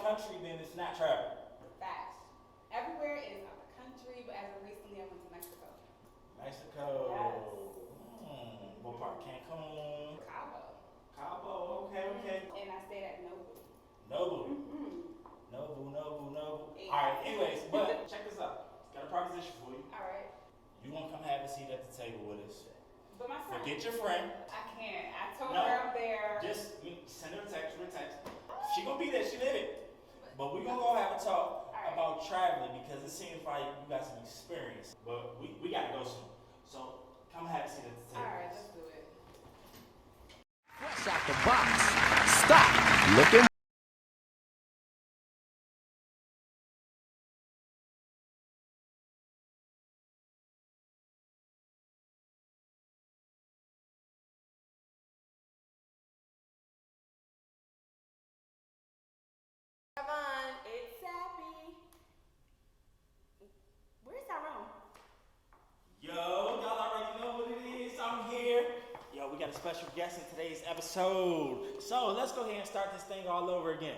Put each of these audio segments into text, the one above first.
country, then it's not travel. Facts. Everywhere is out the country, but as of recently, I went to Mexico. Mexico. Yes. What part? Cancun. Cabo. Cabo. Okay. And I stayed at Noble. Noble. Noble. Yeah. All right. Anyways, but check this out. Got a proposition for you. All right. You gonna come have a seat at the table with us? But my son. Forget your friend. I can't. I told her I'm there. Just send her a text. She gonna be there. She live it. But we gonna go have a talk about traveling because it seems like you got some experience. But we gotta go soon. So come have a seat at the table. All right, let's do it. Fresh out the box. Stop. Looking. It's Sappy. Where's Tyrone? Yo, y'all already know what it is. I'm here. Yo, we got a special guest in today's episode. So let's go ahead and start this thing all over again.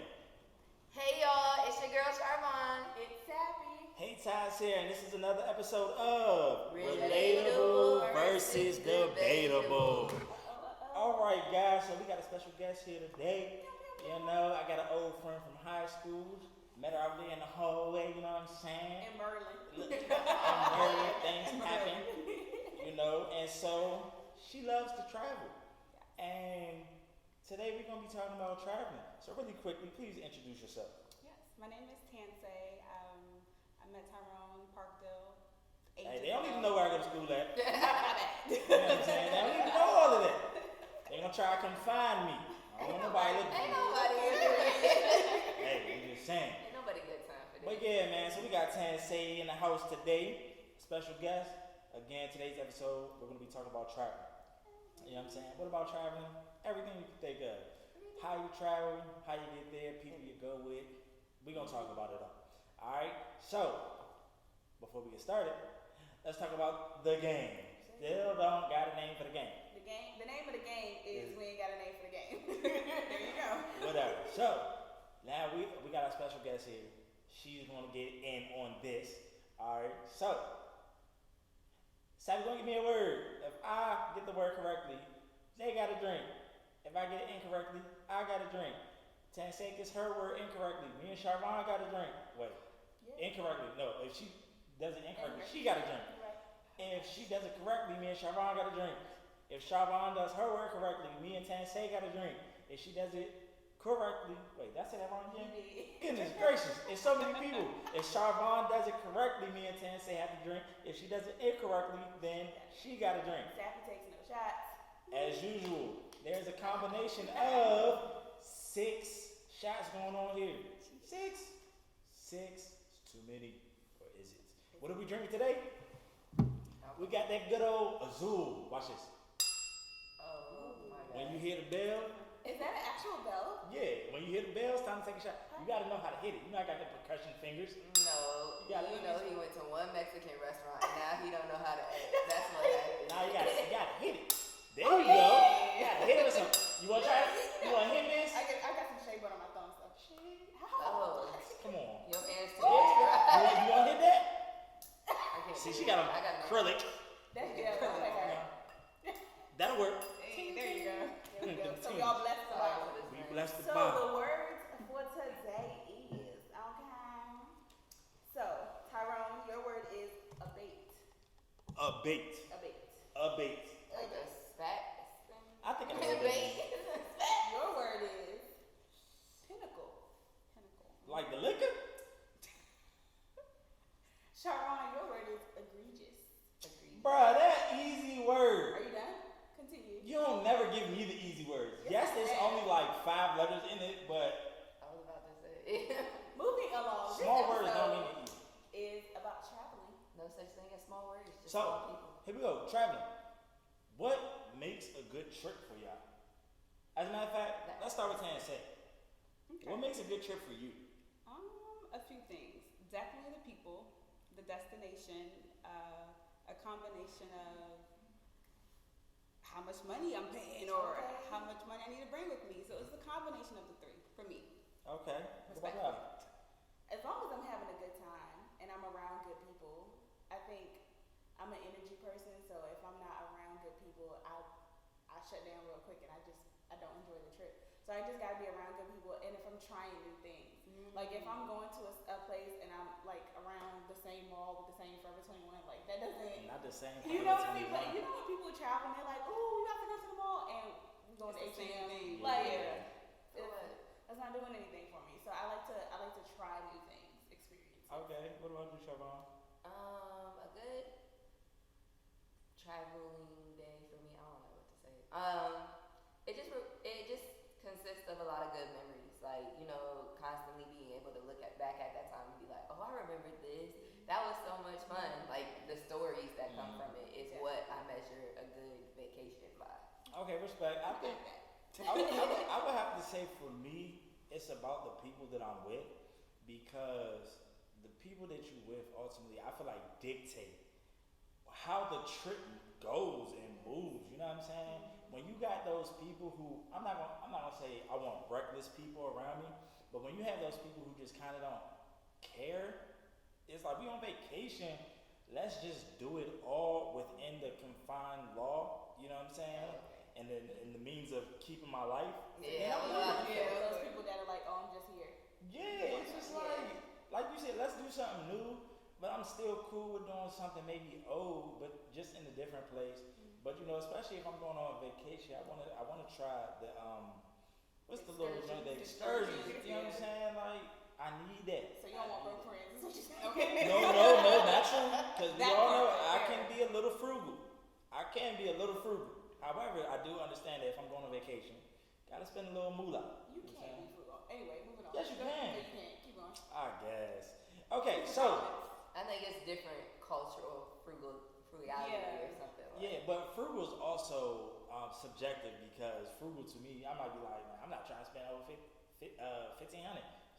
Hey y'all, it's your girl Charvon. It's Sappy. Hey, Ty's here, and this is another episode of Relatable versus Debatable. All right, guys, so we got a special guest here today. You know, I got an old friend from high school. Met her out there in the hallway, you know what I'm saying? In Merlin. Things happen, you know, and so she loves to travel. And today we're going to be talking about traveling. So really quickly, please introduce yourself. Yes, my name is Tansay. I met Tyrone Parkdale. Hey, they don't even know where I go to school at. You Ain't know what I'm saying? They don't even know all of that. They're going to try to come find me. I don't want nobody looking for Ain't me. nobody Hey, I'm just saying. Ain't nobody good time for But this. yeah, man, so we got Tansay in the house today. Special guest. Again, today's episode, we're going to be talking about traveling. You know what I'm saying? What about traveling? Everything you can think of. How you travel, how you get there, people you go with. We're going to talk about it all. Alright? So, before we get started, let's talk about the game. Still don't got a name for the game. The name of the game is we ain't got a name for the game. There you go. Whatever. So, now we got our special guest here. She's going to get in on this. Alright? So, Sappy, gonna give me a word. If I get the word correctly, they got a drink. If I get it incorrectly, I got a drink. Tansay gets her word incorrectly. Me and Charvon got a drink. Wait, incorrectly. No, if she does it incorrectly, she got a drink. If she does it correctly, me and Charvon got a drink. If Charvon does her word correctly, me and Tansay got a drink. If she does it correctly, wait, did I say that wrong again? Goodness gracious, it's so many people. If Charvon does it correctly, me and Tansay have to drink. If she does it incorrectly, then she got a drink. Sappy takes no shots. As usual, there's a combination of 6 shots going on here. 6 is too many, or is it? What are we drinking today? We got that good old Azul. Watch this. Oh my god. When you hear the bell, Is that an actual bell? yeah, when you hear the bell, it's time to take a shot. You gotta know how to hit it. You know I got the percussion fingers. No, Yeah, you let me know see. he went to one Mexican restaurant and now he don't know how to act. That's what happened. Now you gotta hit it. There you go. You gotta hit it with some. You wanna try it? You wanna hit this? I got some shea butter on my thumb, so. Oh, Come on. your hands too You dry. wanna hit that? I can't See, do she it. got I got no- acrylic. That's okay. That'll work. See, there you go. There we go. So Team. we all blessed the Sorry Bible. for this We man. bless the So Bible. the words for today is, okay. So, Tyrone, your word is abate. Abate. Abate. Abate. Like a spat. I think I know what that means. Your word is pinnacle. Pinnacle. Like the liquor? Sharon, your word is egregious. Bruh, that easy word. Are you done? Continue. You don't never give me the easy words. Yes, there's only like 5 letters in it, but I was about to say. Moving along. small this words episode don't mean it easy. is about traveling. No such thing as small words, just So, small people. here we go, traveling. What makes a good trip for y'all? As a matter of fact, let's start with Tansay. Okay. What makes a good trip for you? A few things. Definitely the people, the destination, a combination of how much money I'm paying or how much money I need to bring with me. So it's a combination of the 3 for me. Okay. What about Respectfully. y'all? As long as I'm having a good time and I'm around good people, I think I'm an energy person. So if I'm not around good people, I shut down real quick and I don't enjoy the trip. So I just gotta be around good people. And if I'm trying new things, like if I'm going to a place and I'm like around the same mall with the same Forever 21, like that doesn't. Not the same. You know what I mean? But you know when people travel and they're like, oh, we got to go to the mall and we go to It's the same H&M. thing. Like What? that's not doing anything for me. So I like to try new things, experience. Okay. What about you, Siobhan? A good traveling day for me. I don't know what to say. It just consists of a lot of good memories. Like, you know, constantly being able to look back at that time and be like, oh, I remember this. That was so much fun. Like the stories that come from it is what I measure a good vacation by. Okay, respect. I think I would have to say for me, it's about the people that I'm with, because the people that you with ultimately, I feel like dictate how the trip goes and moves. You know what I'm saying? When you got those people who, I'm not gonna say I want reckless people around me, but when you have those people who just kind of don't care, it's like we on vacation. Let's just do it all within the confined law. You know what I'm saying? And then in the means of keeping my life. Yeah, Those people that are like, oh, I'm just here. Yeah, it's just like you said, let's do something new, but I'm still cool with doing something maybe old, but just in a different place. But you know, especially if I'm going on vacation, I wanna try the what's the little joint, the excursions. You know what I'm saying? Like I need that. So you don't want broke friends? Is what you saying? Okay. No, not true. Because we all know I can be a little frugal. However, I do understand that if I'm going on vacation, gotta spend a little moolah. You can't be frugal. Anyway, moving on. Yes, you can. No, you can't. Keep going. I guess. Okay, so. I think it's different cultural frugality or something. Yeah, but frugal is also subjective, because frugal to me, I might be like, man, I'm not trying to spend over $1,500.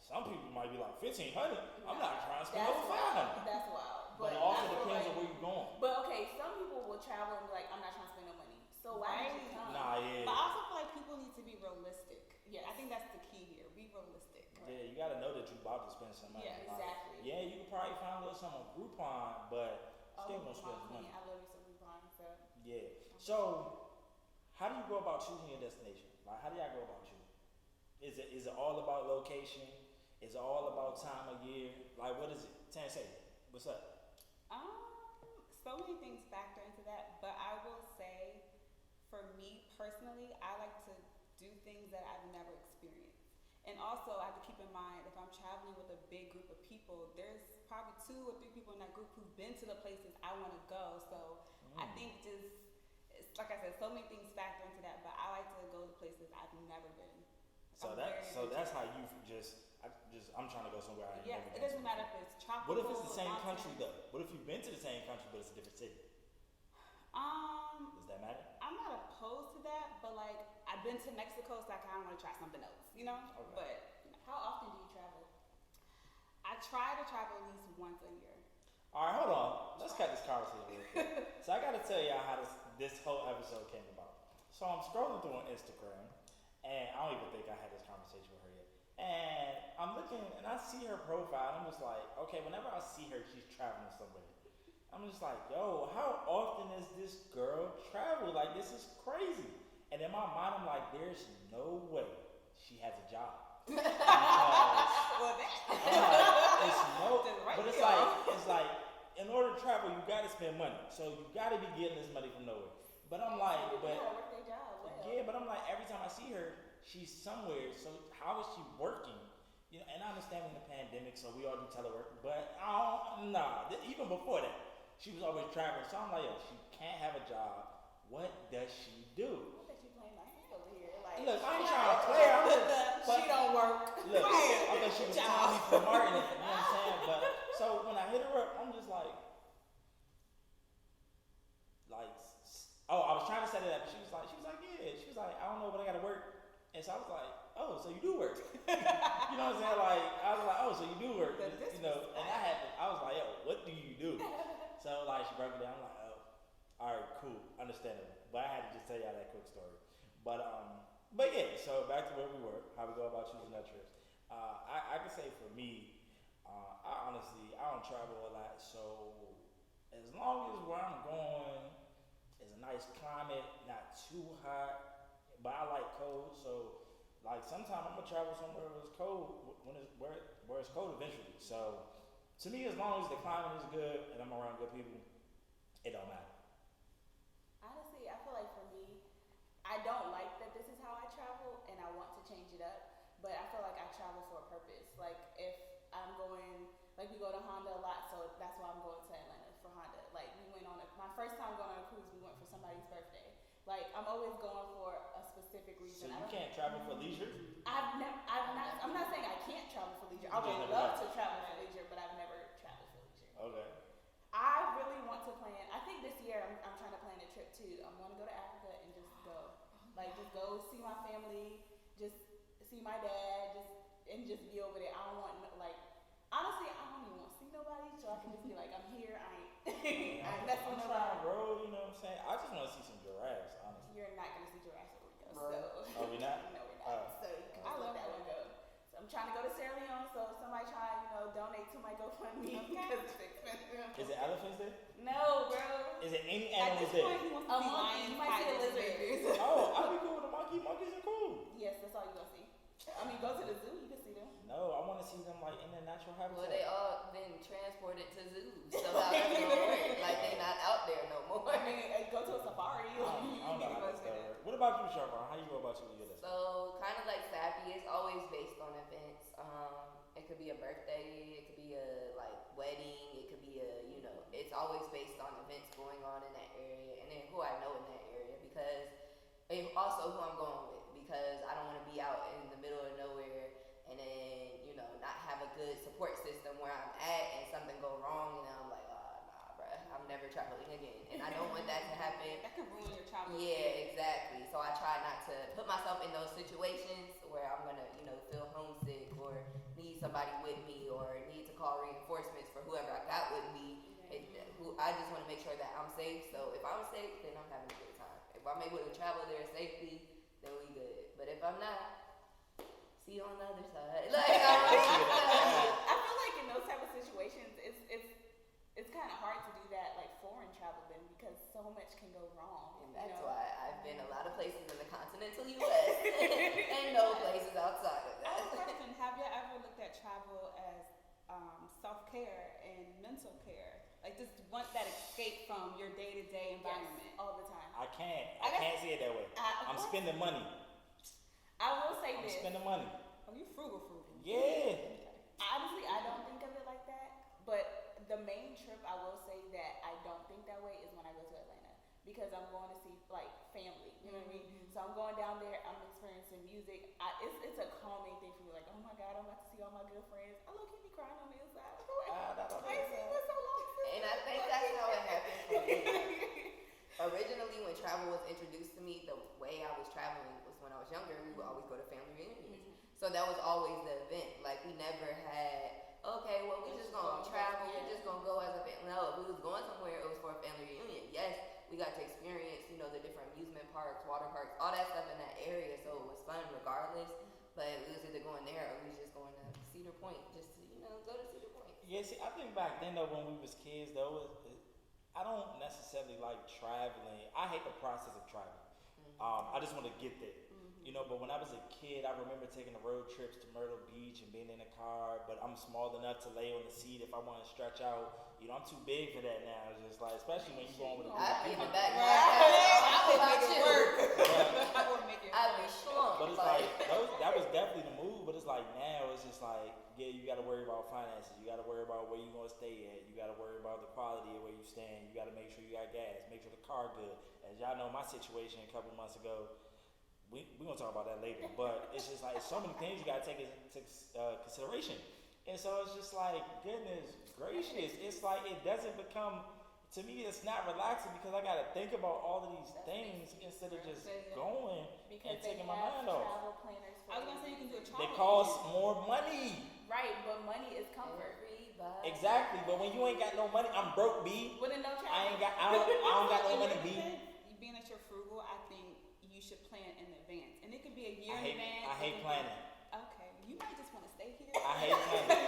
Some people might be like $1,500. I'm not trying to spend over $500. That's wild. But it also depends on where you're going. But okay, some people will travel and be like, I'm not trying to spend no money. So why did you come? Nah, yeah. But I also feel like people need to be realistic. Yes. I think that's the key here. Be realistic. Yeah, you gotta know that you're about to spend some money. Yeah, Like, exactly. yeah, you can probably find a little something on Groupon, but still gonna spend some money. I love you so Groupon. So Yeah. So, how do you go about choosing your destination? Like, how do y'all go about choosing? Is it all about location? Is it all about time of year? Like, what is it? Say, what's up? So many things factor into that, but I will say, for me personally, I like to do things that I've never experienced. And also, I have to keep in mind, if I'm traveling with a big group of people, there's probably 2 or 3 people in that group who've been to the places I want to go. So I think it's like I said, so many things factor into that, but I like to go to places I've never been. So that's how you I'm trying to go somewhere I ain't never been. It doesn't matter if it's tropical. What if it's the same mountains. country though? What if you've been to the same country but it's a different city? Does that matter? I'm not opposed to that, but like I've been to Mexico, so I kind of want to try something else, you know. Okay. But how often do you travel? I try to travel at least once a year. All right, hold on. Let's cut this conversation real quick. So I got to tell y'all how this whole episode came about. So I'm scrolling through on Instagram, and I don't even think I had this conversation with her yet. And I'm looking, and I see her profile, and I'm just like, okay, whenever I see her, she's traveling somewhere. I'm just like, yo, how often does this girl travel? Like, this is crazy. And in my mind, I'm like, there's no way she has a job. Because Well, that. it's like, in order to travel, you gotta spend money. So you gotta be getting this money from nowhere. But I'm like, People gotta work their job well. yeah, but I'm like, every time I see her, she's somewhere. So how is she working? You know, and I understand when the pandemic, so we all do telework. But even before that, she was always traveling. So I'm like, yo, she can't have a job. What does she do? I bet you playing nice over here. Like, Look, I ain't trying to play. she don't work. Look, I bet she was telling me for Martin. You know what I'm saying? But so when I hit her up, I'm just like, oh, I was trying to set it up. She was like, yeah. She was like, I don't know, but I gotta work. And so I was like, oh, so you do work. You know what I'm saying? Like, I was like, oh, so you do work. You know, and I was like, yo, what do you do? So like, she broke it down. I'm like, oh, all right, cool, understandable. But I had to just tell y'all that quick story. But yeah, so back to where we were, how we go about choosing our trips. for me, I don't travel a lot, so as long as where I'm going is a nice climate, not too hot, but I like cold, so like sometimes I'm gonna travel somewhere where it's cold where it's cold eventually. So to me, as long as the climate is good and I'm around good people, it don't matter. Honestly, I feel like for me, I don't like that this is how I travel, and I want to change it up. But I feel like I travel for a purpose. Like if I'm going, like we go to Honda a lot, so that's why I'm going to Atlanta for Honda. Like we went on my first time going on a cruise, we went for somebody's birthday. Like I'm always going for a specific reason. So you can't travel for leisure? I'm not saying I can't travel for leisure. I would love to travel for leisure, but I've never traveled for leisure. Okay. I really want to plan. I think this year I'm trying to plan a trip too. I'm going to go to Africa and just go, like just go see my family, just see my dad, just be over there. I don't want honestly, I don't even want to see nobody, so I can just be like, I'm here. I ain't messing with I'm nobody. trying to roll, you know what I'm saying? I just want to see some giraffes, honestly. You're not gonna see Jurassic Rico, Right. so Oh, we not? no, we're not. So you can just let that one go. So I'm trying to go to Sierra Leone, so if somebody try, donate to my GoFundMe because it's expensive. Is it elephants there? No, bro. Is it any At animals this there? point, he wants to A see monkey. lions, You might see a tigers, and lizard. bears. Oh, I'd be cool with a monkey. Monkeys are cool. Yes, that's all you're gonna see. I mean, go to the zoo, you can see them. No, I want to see them like in their natural habitat. Well, they all been transported to zoos, so how that's gonna work? Like they not out there no more. I mean, go to a safari. I don't know how that stuff works. What about you, Sharma? How you go about your list? So kind of like Sappy, it's always based on events. It could be a birthday, it could be a wedding, it could be it's always based on events going on in that area, and then who I know in that area and also who I'm going with, because I don't want to be out in the middle of nowhere and then not have a good support system where I'm at and something go wrong and then I'm like, nah, bruh, I'm never traveling again, and I don't want that to happen. That could ruin your travel. Yeah, exactly. So I try not to put myself in those situations where I'm gonna, feel homesick or need somebody with me or need to call reinforcements for whoever I got with me. I just want to make sure that I'm safe. So if I'm safe, then I'm having a good time. If I'm able to travel there safely, then we good. But if I'm not, see you on the other side. I feel like in those type of situations, it's kind of hard to do that, like foreign travel, then, because so much can go wrong. And that's why I've been a lot of places in the continental U.S. and no places outside of I have a that. question. Have you ever looked at travel as self-care and mental care? Like just want that escape from your day-to-day environment. Yes, all the time. I can't see it that way. I'm spending money. I will say I'm this. spending money. Oh, you frugal. Yeah. Honestly, I don't think of it like that. But the main trip I will say that I don't think that way is when I go to Atlanta, because I'm going to see family. You know what I mean? So I'm going down there. I'm experiencing music. It's a calming thing for me. Like, oh my God, I'm about to see all my good friends. I look at me crying on the inside. I ain't seen you in so long. And I think that's how it happened for me. Originally, when travel was introduced to me, the way I was traveling was when I was younger, we would always go to family reunions. So that was always the event. Like, we never had, okay, well, we just gonna travel, we're just gonna go as a family. No, if we was going somewhere, it was for a family reunion. Yes, we got to experience, the different amusement parks, water parks, all that stuff in that area, so it was fun regardless. But we was either going there or we was just going to Cedar Point just to, go to Cedar Point. Yeah, see, I think back then though, when we was kids though, I don't necessarily like traveling. I hate the process of traveling. I just want to get there. But when I was a kid, I remember taking the road trips to Myrtle Beach and being in a car, but I'm small enough to lay on the seat if I want to stretch out. I'm too big for that now. It's just like, especially when you're going with a group of I'd be in people. the back. I would make it work. But- I would make it I'd work. be shlunk. But it's like, that was definitely the move, but it's like now, it's just like, yeah, you got to worry about finances. You got to worry about where you're going to stay at. You got to worry about the quality of where you stand. You got to make sure you got gas, make sure the car good. As y'all know, my situation a couple months ago, we're going to talk about that later, but it's just like so many things you got to take into consideration. And so it's just like, goodness gracious, it's like it doesn't become, to me, it's not relaxing because I got to think about all of these things instead of just going and taking my mind off. Travel planners. I was gonna say you can do a travel. They cost more money. Right, but money is comfort. Everybody. Exactly, but when you ain't got no money, I'm broke, B. With a no travel. I don't got no money, B. Being that you're frugal, I think you should plan in advance, and it could be a year I in advance. hate planning. Okay, you might just want to stay here. I hate planning.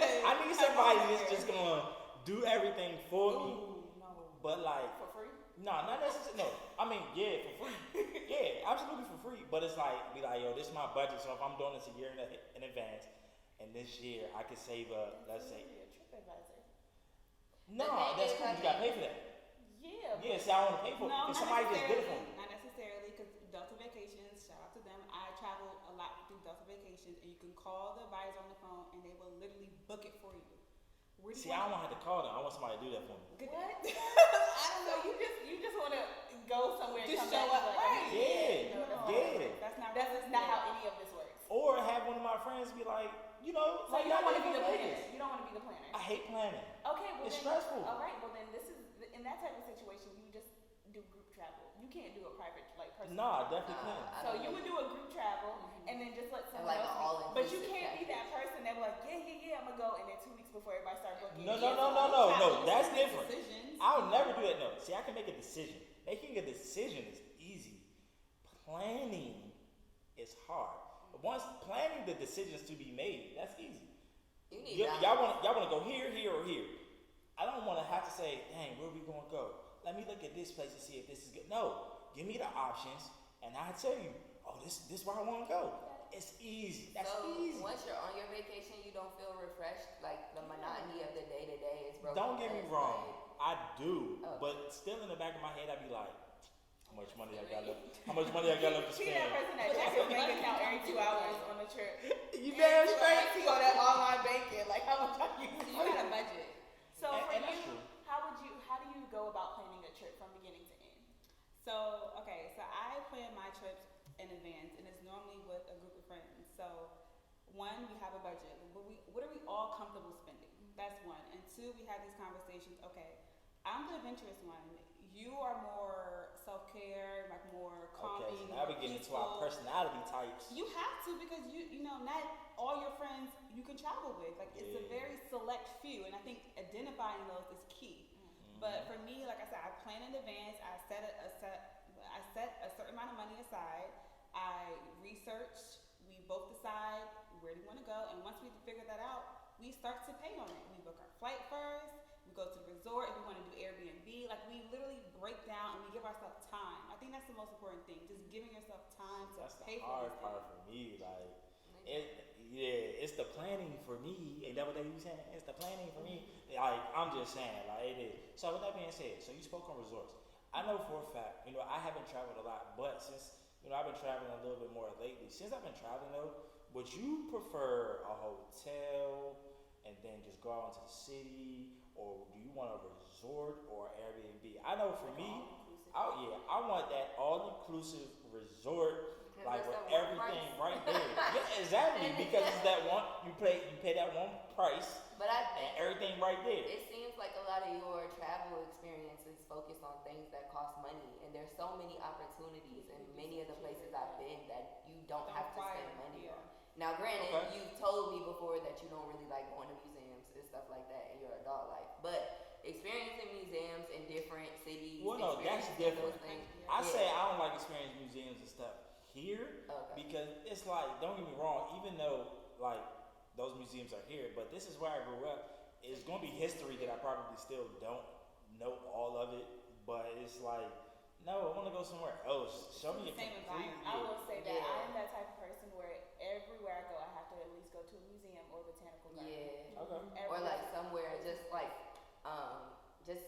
that's just gonna do everything for me. Ooh, no. But like, For free? no, not necessarily. No, I mean, yeah, for free. Yeah, absolutely for free. But it's like, be like, yo, this is my budget. So if I'm doing this a year in advance, and this year I could save up, let's say. A trip advisor. No, The thing that's is, cool. I You gotta pay think- for that. Yeah. Yeah, see, I want to pay for it. No, If not somebody just did it for me. necessarily. Not necessarily, because Delta Vacations, shout out to them. I travel a lot through Delta Vacations, and you can call the advisor on the phone, and they will literally book it for you. Where do you See, I don't want to have to call them. I want somebody to do that for me. What? I don't know. You just want to go somewhere and Just come show back up, and be like, right? Yeah, no, that's yeah. That's not not how any of this works. Or have one of my friends be like, you know, So you don't want to be the Vegas. planner. You don't want to be the planner. I hate planning. Okay, well It's then, stressful. All right, well then this is in that type of situation. You just do group travel. You can't do a private like personal. Nah, I travel. definitely can. I So don't you know. would do a group travel and then just let someone like an else. all-inclusive But you can't be package. that person that be like, yeah, I'm gonna go, and then 2 weeks before everybody start booking. No, yeah, no, that's Make different. decisions. I'll never do that. No, see, I can make a decision. Making a decision is easy. Planning is hard. Once planning the decisions to be made, that's easy. You need Y'all want to go here, or here. I don't want to have to say, dang, where we gonna go? Let me look at this place and see if this is good. No, give me the options, and I tell you, oh, this where I want to go. It's easy. That's so easy. once you're on your vacation, you don't feel refreshed. Like the monotony of the day to day is broken. Don't get me It's wrong, I do, Okay. but still in the back of my head, I be like, how much money I got left? How much money I got left to See spend? that person that checks his bank account every 2 hours on the trip. You damn straight. He go that online banking. Like how much are you? So you got a budget. So And- for and that's you, true. how do you go about planning a trip from beginning to end? So I plan my trips in advance, and it's normally with a group of friends. So one, we have a budget. What are we all comfortable spending? That's one. And two, we have these conversations. Okay, I'm the adventurous one. You are more self-care, like more calming. Okay, so now we get into our peaceful. personality types. You have to, because you know not all your friends you can travel with. Like it's a Yeah. very select few, and I think identifying those is key. But for me, like I said, I plan in advance. I set a certain amount of money aside. I research. We both decide where we want to go, and once we figure that out, we start to pay on it. We book our flight first. We go to the resort if we want to do Airbnb. Like we literally break down and we give ourselves time. I think that's the most important thing. Just giving yourself time to That's the pay for hard these part things. for me. Like, it's the planning for me. Ain't that what they be saying? It's the planning for me. Like, I'm just saying, like it is. So with that being said, so you spoke on resorts. I know for a fact, I haven't traveled a lot, but since I've been traveling a little bit more lately. Since I've been traveling though, would you prefer a hotel and then just go out into the city, or do you want a resort or Airbnb? I know for me, I want that all-inclusive resort, like with that's that one everything price. right there. Yeah, exactly, because it's that one you pay that one price But I and think everything right there. it seems like a lot of your travel experiences focus on things that cost money, and there's so many opportunities in many of the places I've been that you don't have to spend money on. Now, granted, Okay. you've told me before that you don't really like going to museums and stuff like that in your adult life, but experiencing museums in different cities, Well, no, that's experiencing different. those things. I Yeah. say I don't like experiencing museums and stuff here Okay. because it's like, don't get me wrong, even though like those museums are here, but this is where I grew up. It's gonna be history that I probably still don't know all of it, but it's like, no, I want to go somewhere else. Show me a Same complete. environment. I will say that Yeah. I am that type of person where everywhere I go, I have to at least go to a museum or botanical garden. Yeah. Okay. Or like somewhere just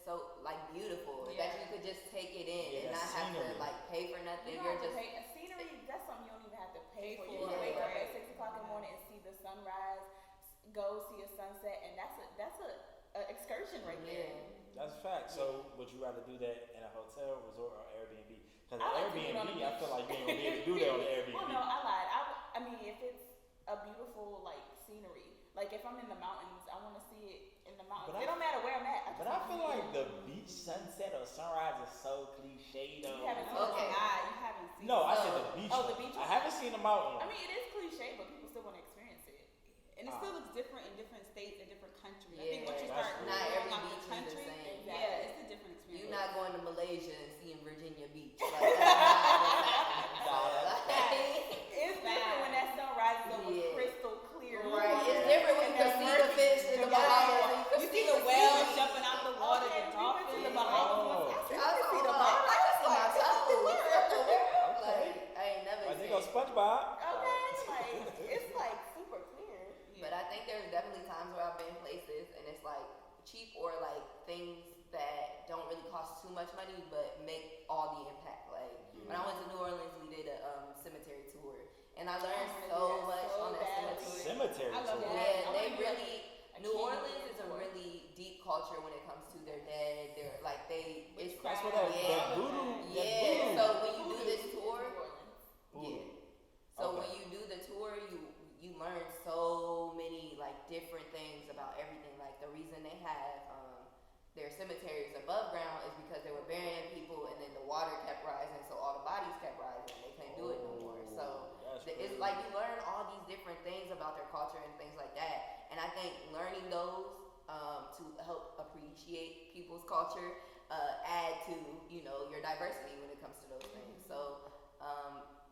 so like beautiful Yeah. that you could just take it in Yeah, and that not have scenery. to like pay for nothing. You don't You're have to just pay. Scenery, that's something you don't even have to pay for. You for, can wake up right. at 6 o'clock in the morning and see the sunrise, go see a sunset, and that's a excursion right there. That's a fact. So, would you rather do that in a hotel, resort, or Airbnb? Because I like to do it on Airbnb, the I beach. feel like you ain't gonna be able to do that on the Airbnb. Well, no, I lied. I mean, if it's a beautiful like scenery, like if I'm in the mountains, I want to see it in the mountains. But It don't matter where I'm at. But I feel like the beach sunset or sunrise is so cliche though. You haven't seen Okay. You haven't seen No, I it. said the beach. Oh, the one. beach I one? haven't seen the mountain one. I mean, it is cliche, but people still want to experience it. And it still looks different in different states and different countries. I Yeah, think once you that's start true. Not going every out beach the is the country, same. yeah, it's a different experience. you're not going to Malaysia and seeing Virginia Beach. Like, that's not the same. It's different when that sun rises over Yeah. crystal clear. Right. It's different when you can see the fish in the Bahamas and you I think there's definitely times where I've been places and it's like cheap or like things that don't really cost too much money but make all the impact. Like when I went to New Orleans, we did a cemetery tour, and I learned so much on that cemetery. I love tour. that. Yeah, they really. New Orleans is a really deep culture when it comes to their dead. They're like it's That's what that voodoo. Yeah. So when you do this tour, Voodoo. yeah. So when you do the tour, you learn so many like different things about everything. Like the reason they have their cemeteries above ground is because they were burying people, and then the water kept rising, so all the bodies kept rising, and they couldn't do it no more. So it's like you learn all these different things about their culture and things like that. And I think learning those to help appreciate people's culture add to your diversity when it comes to those things. So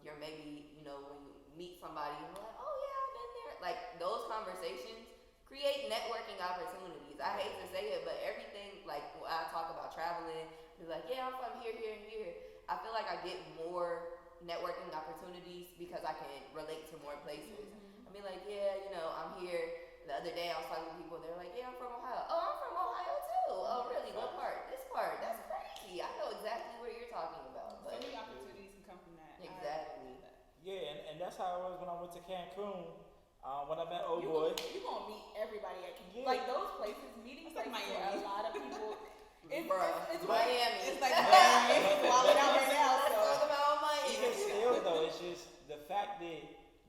you're maybe when you meet somebody and you're like, oh yeah, I've been there. Like those conversations create networking opportunities. I hate to say it, but everything like when I talk about traveling, be like, yeah, I'm from here, here, and here. I feel like I get more networking opportunities because I can relate to more places. I mean, like, yeah, I'm here. The other day I was talking to people, they're like, yeah, I'm from Ohio. Oh, I'm from Ohio too. Oh, really? What part? This part. That's crazy. I know exactly what you're talking about. So many opportunities can come from that. Exactly. Yeah, and that's how it was when I went to Cancun. When I met old boy. You gonna meet everybody at Cancun. Yeah. Like those places, meeting It's like places Miami. where a lot of people. It's Miami. It's like Miami. It's walling out right now. Let's So. talk about Miami. Even still though, it's just the fact that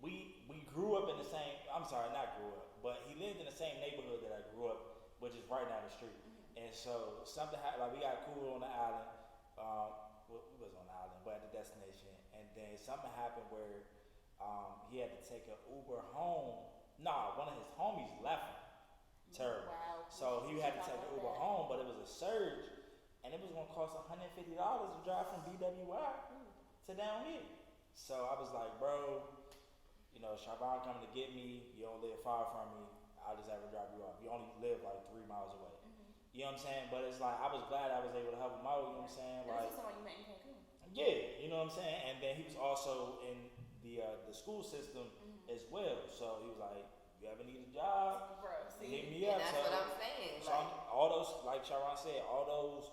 we grew up in the same. I'm sorry, not grew up, but he lived in the same neighborhood that I grew up, which is right down the street. And so something happened. Like we got cool on the island. We was on the island, but at the destination, and then something happened where he had to take an Uber home. Nah, one of his homies left him. Terrible. Wow. So he had to take an Uber home, but it was a surge, and it was gonna cost $150 to drive from BWI to down here. So I was like, bro, Sharvon coming to get me. You don't live far from me. I'll just have to drop you off. You only live like 3 miles away. You know what I'm saying? But it's like I was glad I was able to help him out. You know what I'm saying? This Like, is someone you met in Cancun. yeah, you know what I'm saying. And then he was also in the school system as well. So he was like, you ever need a job? Bro, Hit see. me up. And that's So, what I'm saying. so all those, like Sharon said, all those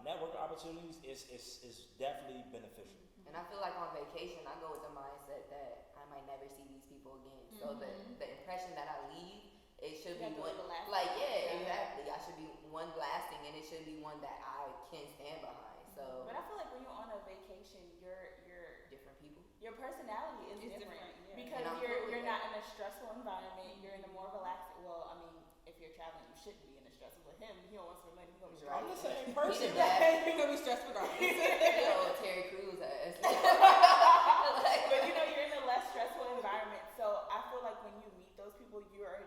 network opportunities is definitely beneficial. And I feel like on vacation, I go with the mindset that I might never see these people again. So the impression that I leave, it should be one, like, yeah, exactly. I should be one lasting, and it should be one that I can stand behind. So, But I feel like when you're on a vacation, you're different people. your personality is It's different different, yeah. because And I'm you're cool with not that. in a stressful environment. You're in a more relaxed. Well, I mean, if you're traveling, you shouldn't be in a stressful. But him, he don't want to spend money. He's gonna be Right. I'm the stressed. same person. You're gonna be stressed regardless. Yo, Terry Crews ass. But you're in a less stressful environment. So I feel like when you meet those people, you're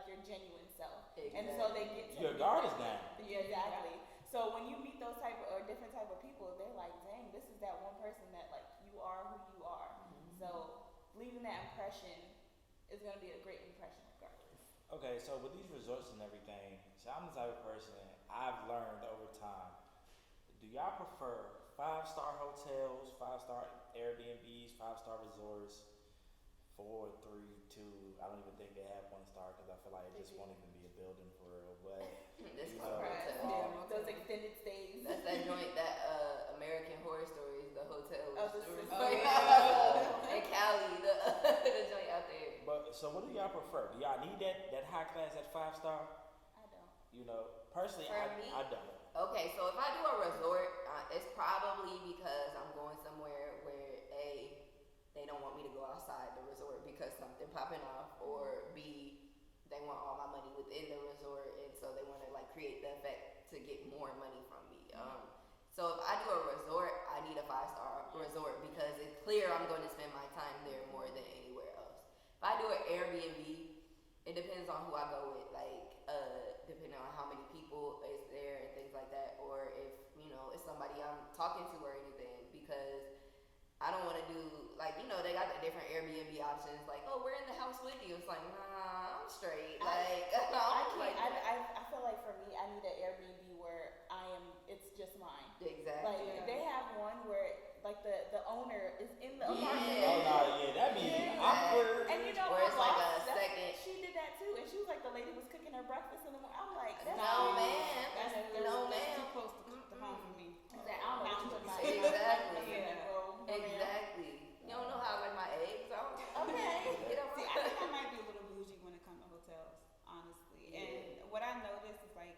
your genuine self, and so they get to Your meet guard that. is down. Yeah, exactly. So when you meet those type of, or different type of people, they're like, dang, this is that one person that like you are who you are. So leaving that impression is gonna be a great impression regardless. Okay, so with these resorts and everything, so I'm the type of person I've learned over time. Do y'all prefer 5-star hotels, 5-star Airbnbs, 5-star resorts, 4, 3, 2? I don't even think they have 1-star because I feel like it just won't even be a building for real. But This you is know, hotel. Those extended stays. That's that joint, that American Horror Stories, the hotel. Oh, the story. sister. In Cali, the joint out there. But so what do y'all prefer? Do y'all need that high class, that 5-star? I don't. Personally, For me? I don't. Okay, so if I do a resort, it's probably because I'm going somewhere where A, they don't want me to go outside the resort because something popping off, or B, they want all my money within the resort, and so they want to like create the effect to get more money from me. So if I do a resort, I need a 5-star resort because it's clear I'm going to spend my time there more than anywhere else. If I do an Airbnb, it depends on who I go with, like depending on how many people is there and things like that, or if it's somebody I'm talking to or anything, because I don't want to do like they got the different Airbnb options, like, oh, we're in the house with you. It's like, nah, I'm straight. Like I can't. like I feel like for me, I need an Airbnb where it's just mine. exactly. Like they have one where like the owner is in the apartment. Oh no, yeah, that'd be awkward. And Or it's like a boss, second. She did she was like, the lady was cooking her breakfast in the morning. I'm like, that's No, crazy. ma'am. That's No, That's ma'am. too close to home for me. Exactly. I don't know what you talking about. Exactly. Yeah. Exactly. You don't know how I like my eggs. I don't know. Okay. Get up. See, I think I might be a little bougie when it comes to hotels, honestly. And what I noticed is like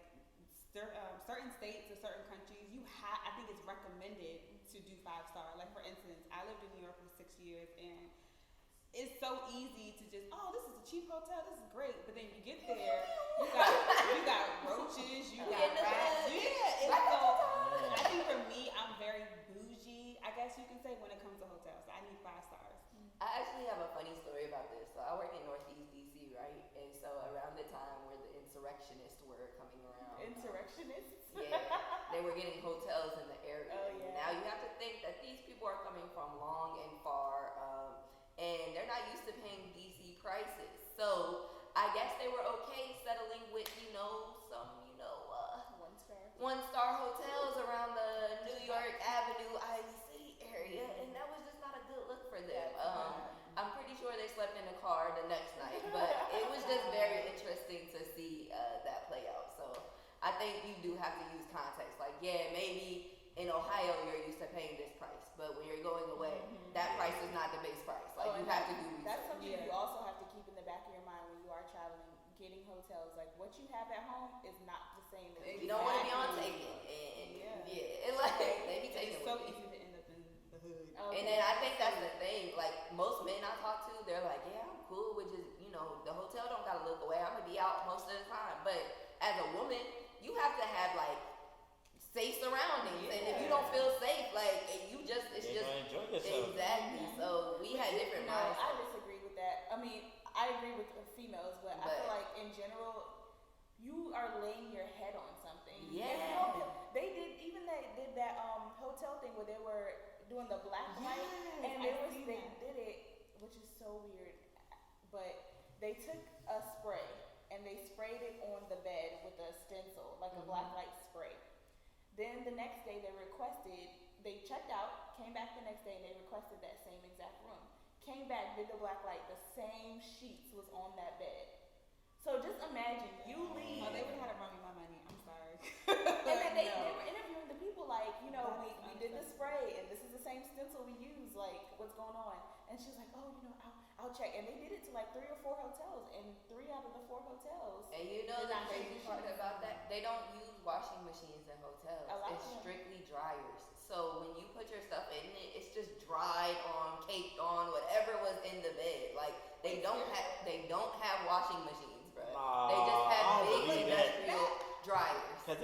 certain states or certain countries, I think it's recommended to do 5-star. Like for instance, I lived in New York for 6 years, and it's so easy to just, oh, this is a cheap hotel, this is great. But then you get there, you got roaches, you got rats. Yeah, it's so. I think for me, I'm very bougie, I guess you can say, when it comes to hotels. I need 5 stars. I actually have a funny story about this. So I work in Northeast DC, right? And so around the time where the insurrectionists were coming around. Insurrectionists? Yeah, they were getting hotels in the area. Oh, yeah. Now you have to think that these people are coming from long and far, and they're not used to paying DC prices. So I guess they were okay settling with, some, 1-star hotels around the New York Avenue, Ivy City area, and that was just not a good look for them. I'm pretty sure they slept in a car the next night, but it was just very interesting to see that play out. So I think you do have to use context. Like, yeah, maybe in Ohio you're used to paying this price, but when you're going away, that price is not the base price. Like, you have to do research. That's something you also have to keep in the back of your mind when you are traveling, getting hotels. Like, what you have at home is not the same as You don't want to be on taking, and like they be taking. It's so easy to end up in the hood. Okay. And then I think that's the thing. Like, most men I talk to, they're like, yeah, I'm cool with just, the hotel don't gotta look away. I'm gonna be out most of the time. But as a woman, you have to have like safe surroundings, and if you don't feel safe, like it's You're just gonna enjoy yourself. exactly. So we had different No, I mindsets. disagree with that. I mean, I agree with the females, but I feel like in general, you are laying your head on something. Yeah. They did that hotel thing where they were doing the black light, and they did it, which is so weird, but they took a spray and they sprayed it on the bed with a stencil, like a black light spray. Then the next day they checked out, came back the next day, and they requested that same exact room. Came back, did the black light, the same sheets was on that bed. So just imagine, you leave. Oh, they would have had to run me my money. I'm sorry. And then they were interviewing the people like, we did the spray, and this is the same stencil we use, like, what's going on? And she was like, oh, I'll check. And they did it to like 3 or 4 hotels, and 3 out of the 4 hotels. And the crazy part about that, they don't use washing machines in hotels. It's strictly dryers. So when you put your stuff in it, it's just dried on, caked on, whatever was in the bed. Like, they don't have washing machines, bro. They just have big industrial dryers. Cause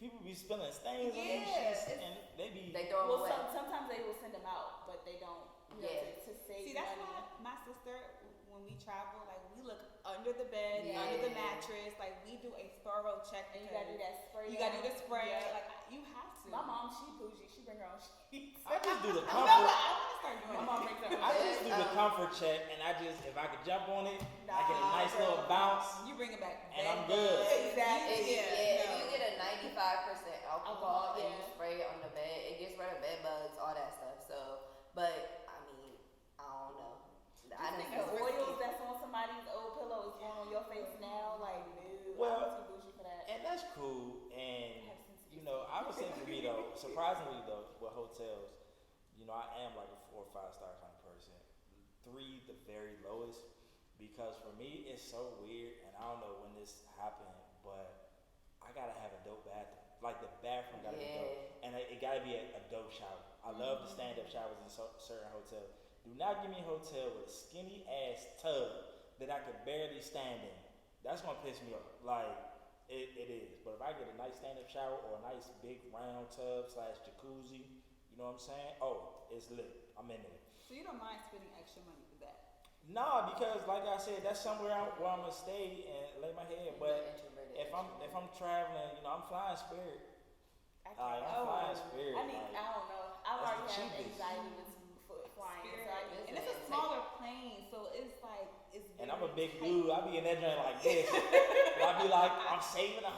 people be spilling stains on these sheets, and they throw them away. Sometimes they will send them out, but they don't. To save See, that's money. why my sister, when we travel, like, we look under the bed, under the mattress, like, we do a thorough check. And you gotta do that spray. You gotta do the spray. Yeah. Like, you have to. My mom, she bougie. She bring her own sheets. I just do the I comfort. want to start doing My it. mom makes her own. I just do the comfort check, and if I could jump on it, I get a nice girl. little bounce, You bring it back. and I'm good. Exactly. If you get a 95% alcohol and you Yeah. spray it on the bed, it gets rid of bed bugs, all that stuff. So, but I mean, I don't know. I I think didn't the know. oils that's on somebody's old pillow is going on your face now. Like, no, Well, I'm too bougie for that. And that's cool. And I have sensitive I would say for me though, surprisingly though, with hotels, I am like a 4 or 5-star kind of person. 3, the very lowest, because for me it's so weird, and I don't know when this happened, but I gotta have a dope bathroom. Like the bathroom gotta be dope, and it gotta be a dope shower. I love the stand-up showers in certain hotels. Do not give me a hotel with a skinny ass tub that I can barely stand in. That's gonna piss me off. Like it is. But if I get a nice stand-up shower or a nice big round tub / jacuzzi, you know what I'm saying? Oh, it's lit. I'm in there. So you don't mind spending extra money for that? Nah, because like I said, that's somewhere where I'm gonna stay and lay my head. But if I'm traveling, I'm flying Spirit. I'm flying Spirit. I don't know. I That's already the have cheapest. anxiety with flying. Spirit. So I And it's a smaller plane, so it's like And I'm a big dude. I be in that joint like this. And I be like, I'm saving $100.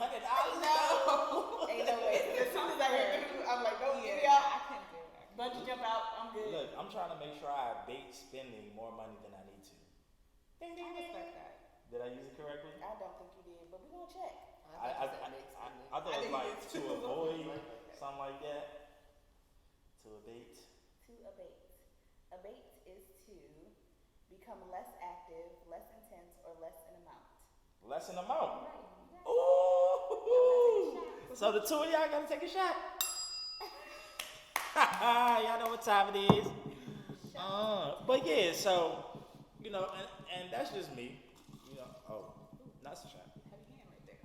No. Ain't no way. As soon as I hear it, I'm like, go get me I out. couldn't do it. Bungee jump out. I'm good. Look, I'm trying to make sure I bait spending more money than I need to. I respect that. Did I use it correctly? I don't think you did, but we're gonna check. I thought it was like to avoid, something like that. To abate. To abate. Abate is to become less active, less intense, or less in amount. Less in amount. Right. Ooh. So the two of y'all gotta take a shot. Y'all know what time it is. But yeah, so you know, and that's just me. You know, oh, that's a shot. Heavy hand right there.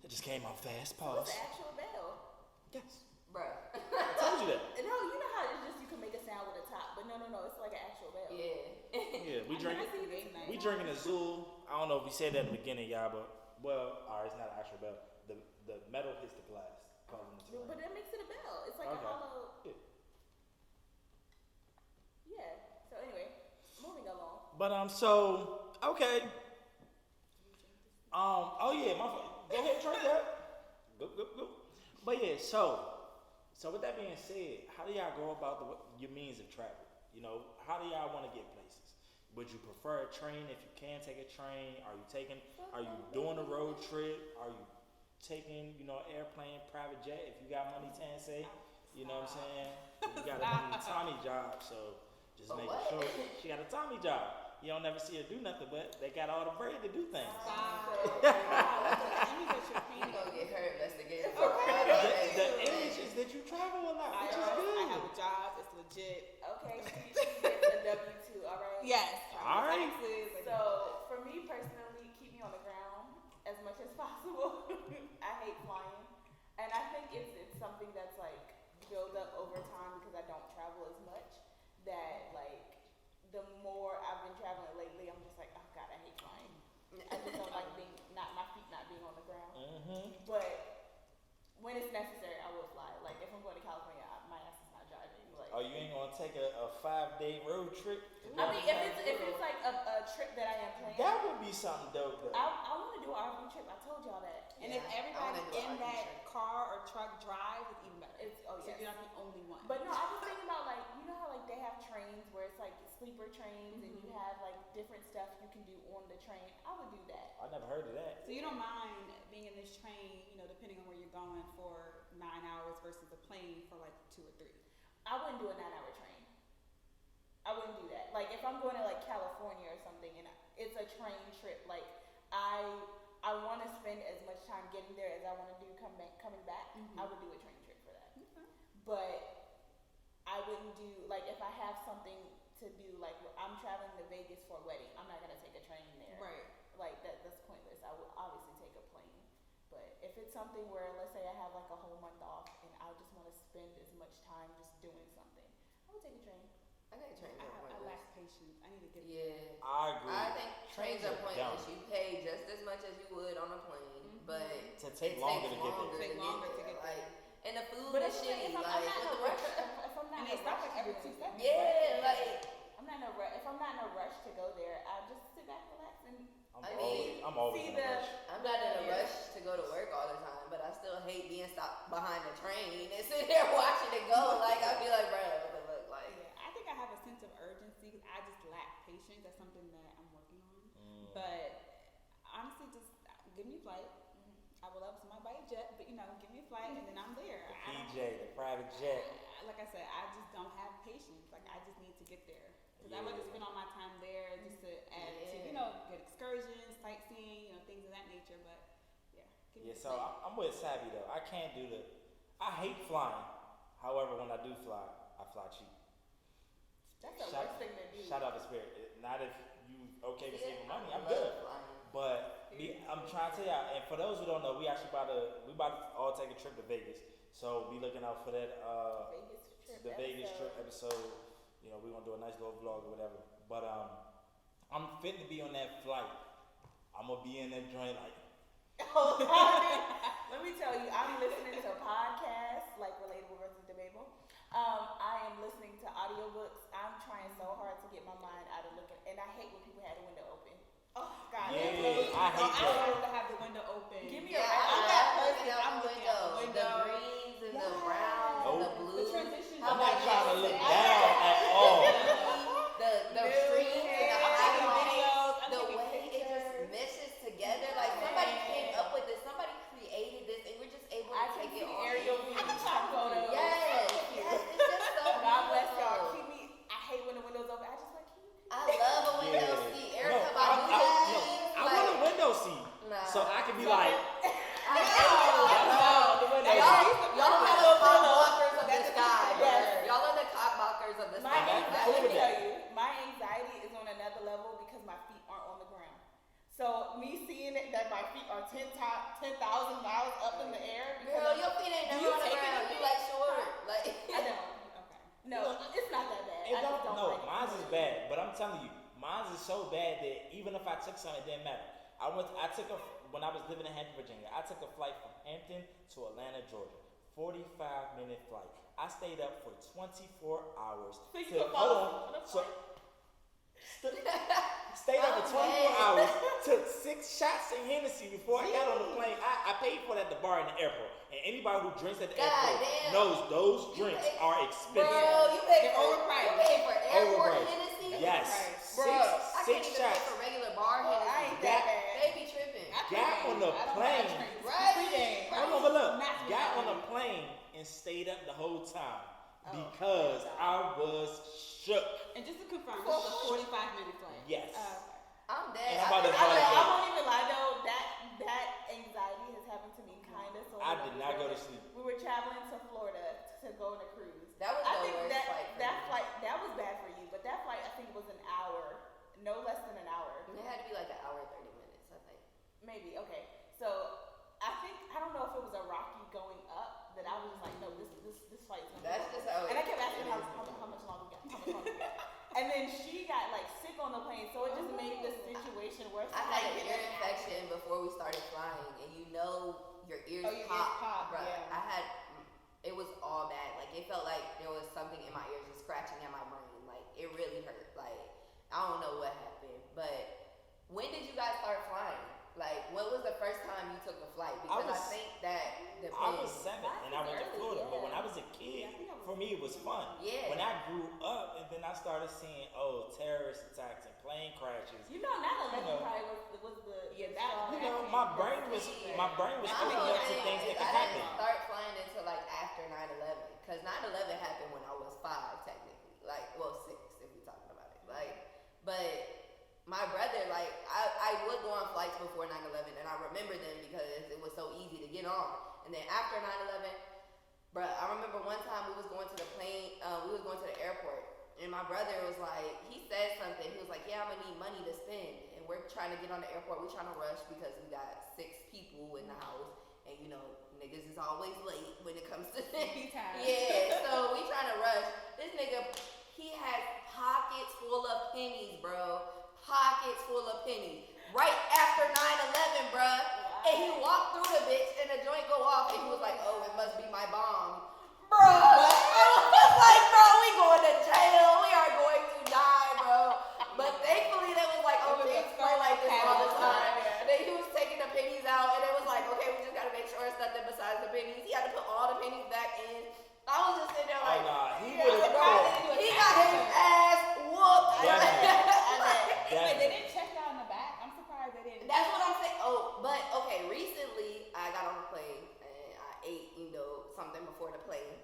It just came out fast. So Pause. it's an actual bell. Yes. Bruh. I told you that. No, you know how it's just you can make a sound with a top, but no, it's like an actual bell. Yeah. Yeah, we drinking. Nice. We drinking Azul. I don't know if we said that in the beginning, y'all, but alright, it's not an actual bell. The metal hits the glass, causing it to But ring. that makes it a bell. It's like a Okay. hollow. Yeah. Yeah. So anyway, moving along. But so okay. Oh yeah, my fault. Go ahead, try that. Go. But yeah, so with that being said, how do y'all go about your means of travel? You know, how do y'all want to get places? Would you prefer a train if you can take a train? Are you doing a road trip? Are you taking, airplane, private jet if you got money, say? You know what I'm saying? You got a Tommy job, so just making sure she got a Tommy job. You don't never see her do nothing, but they got all the bread to do things. The image that you're You painting. gonna get her investigated. The image is that you travel a lot, which is good. I have a job. It's legit. Okay, she gets a W-2, all right? Yes. All right. Taxes, like, So for me personally, keep me on the ground as much as possible. I hate flying, and I think it's something that's like built up over time because I don't travel as much. That like the more I've been traveling lately, I'm just like, oh god, I hate flying. I just don't like my feet not being on the ground. Mm-hmm. But when it's necessary, I will fly. Like if I'm going to California, my ass is not driving. Like, Oh, you ain't gonna take a 5-day road trip? I mean, if it's like a trip that I am planning, That would be something dope though. I want to do an RV trip. I told y'all that. and Yeah, if I everybody wanna do in an RV that trip. car or truck drives, it's even better. So Yes. you're not the only one. But no, I was thinking about like, you know how like they have trains where it's like sleeper trains and you have like different stuff you can do on the train. I would do that. I never heard of that. So you don't mind being in this train, depending on where you're going for 9 hours versus a plane for like 2 or 3. I wouldn't do a 9-hour train. I wouldn't do that. Like if I'm going to like California or something and it's a train trip, like I want to spend as much time getting there as I want to do coming back. I would do a train trip for that. Okay. But I wouldn't do like if I have something to do, like I'm traveling to Vegas for a wedding, I'm not gonna take a train there. Right. Like that's pointless. I would obviously take a plane. But if it's something where let's say I have like a whole month off and I just want to spend as much time just doing something, I would take a train. I think trains are I pointless. lack patience. I need to get Yeah. I agree. I think trains are pointless. dumb. You pay just as much as you would on a plane, but To take it longer takes to get there. Take longer to get there. Like, and the food But is if shitty. I'm Like, not in a what the rush, fuck? if I'm not And in they a stop rush like to every do 2 it, seconds. Yeah, like I'm not in a rush. If I'm not in a rush to go there, I just sit back, relax, and I'm always see in a rush. I'm not in a rush to go to work all the time, but I still hate being stopped behind the train and sitting there watching it go. Like, I feel like, bro, what the fuck? Like, Yeah, I think I have a sense of urgency because I just lack patience. That's something that I'm working on. But honestly, just give me a flight. I would love somebody buy a jet, but give me a flight and then I'm there. PJ, the private jet. Like I said, I just don't have patience. Like I just need to get there because I like to spend all my time there just to add to good excursions, sightseeing, things of that nature. But yeah, give me Yeah, a so flight. I'm with Savvy though. I can't do I hate flying. However, when I do fly, I fly cheap. that's the worst thing to do. Shout out to Spirit. Not if you okay with saving money, I'm love good. flying. But I'm trying to tell y'all, and for those who don't know, we about to all take a trip to Vegas. So be looking out for that. The Vegas trip episode. We're gonna do a nice little vlog or whatever. But I'm fitting to be on that flight. I'm gonna be in that joint like. Let me tell you, I'm listening to podcasts like Relatable versus Debatable. I am listening to audiobooks. I'm trying so hard to get my mind out of looking, and I hate when people have the window open. Oh God! Yeah, that's I hate I that. love to have the window open. Give me Yeah, a. I I'm love that looking person. out I'm the looking out window. the The window. greens and the browns and the Nope. The blues. transition. I'm not trying to look down at all. The streets and the I'm taking highlights. videos. I'm The taking way it just pictures. misses So I can be like, I know. Y'all are the cockblockers of the sky. Yes. Y'all are the cockblockers of the My sky. anxiety, let me tell you, my anxiety is on another level because my feet aren't on the ground. So me seeing it that my feet are 10,000 miles up in the air. Girl, your feet ain't never on the ground. You like short. Like I don't. Okay. No, it's not that bad. it I just don't, don't no, like mine's it. is bad. But I'm telling you, mine's is so bad that even if I took something, it didn't matter. When I was living in Hampton, Virginia, I took a flight from Hampton to Atlanta, Georgia. 45-minute flight. I stayed up for 24 hours. So you could fall on a flight? Stayed up for 24 hours, took 6 shots of Hennessy before I got on the plane. I paid for that at the bar in the airport. And anybody who drinks at the airport knows those drinks are expensive. Bro, you pay for overpriced. You pay for airport Overpriced. Hennessy? Yes. Bro, I can't Six even shots. pay for regular bar Oh, Hennessy. I ain't that bad. They be tripping. Got on the plane. Right? Hold on, but look. Got on the plane and stayed up the whole time because I was shook. And just to confirm, this is a 45-minute flight. Yes. I'm dead. And I'm about to I won't even lie though, that anxiety has happened to me kinda. So I did not go to sleep. We were traveling to Florida to go on a cruise. That was I the think worst that flight for that me. flight that was bad for you, but that flight I think was an hour, no less than an hour. It had to be like an hour 30 minutes, I think. Maybe, okay. So I don't know if it was a rocky going up that I was just like, no, this flight's gonna That's be just how it and I kept asking it how is. much longer we got, how much longer we got. And then she got like sick on the plane, so it just made the situation worse. I had an ear infection before we started flying, and you know your ears your ears pop. pop, Bruh. yeah. It was all bad. Like, it felt like there was something in my ears just scratching at my brain. Like, it really hurt. Like, I don't know what happened. But when did you guys start flying? Like, what was the first time you took a flight? Because I think that depends. I was 7 and I went to Florida, but when I was a kid, for me it was fun. Yeah. When I grew up and then I started seeing terrorist attacks and plane crashes. You know, 9/11 probably was the my brain was picking up to things that could I happen. didn't start flying until like after 9/11, because 9/11 happened when I was 5 technically, like 6 if we're talking about it. Like, but my brother, like, I would go on flights before 9/11, and I remember them because it was so easy to get on. And then after 9/11, bruh, I remember one time we was going to the airport, and my brother was like, he said something. He was like, yeah, I'm gonna need money to spend, and we're trying to get on the airport. We're trying to rush because we got 6 people in the house, and you know, niggas is always late when it comes to time. Yeah, so we trying to rush. This nigga, he has pockets full of pennies, bro. Pockets full of pennies. Right after 9/11, bruh. And he walked through the bitch and the joint go off, and he was like, oh, it must be my bomb. Bro, I was like, bro, we going to jail. We are going to die, bro. But thankfully, they was like, oh, kids play like this all the time. And then he was taking the pennies out, and it was like, okay, we just got to make sure it's nothing besides the pennies. He had to put all the pennies back in. I was just sitting there like, he would have thought. he got his ass whooped. Wait, they didn't check out in the back? I'm surprised they didn't. That's what I'm saying. Oh, but okay, recently I got on a plane and I ate, something before the plane,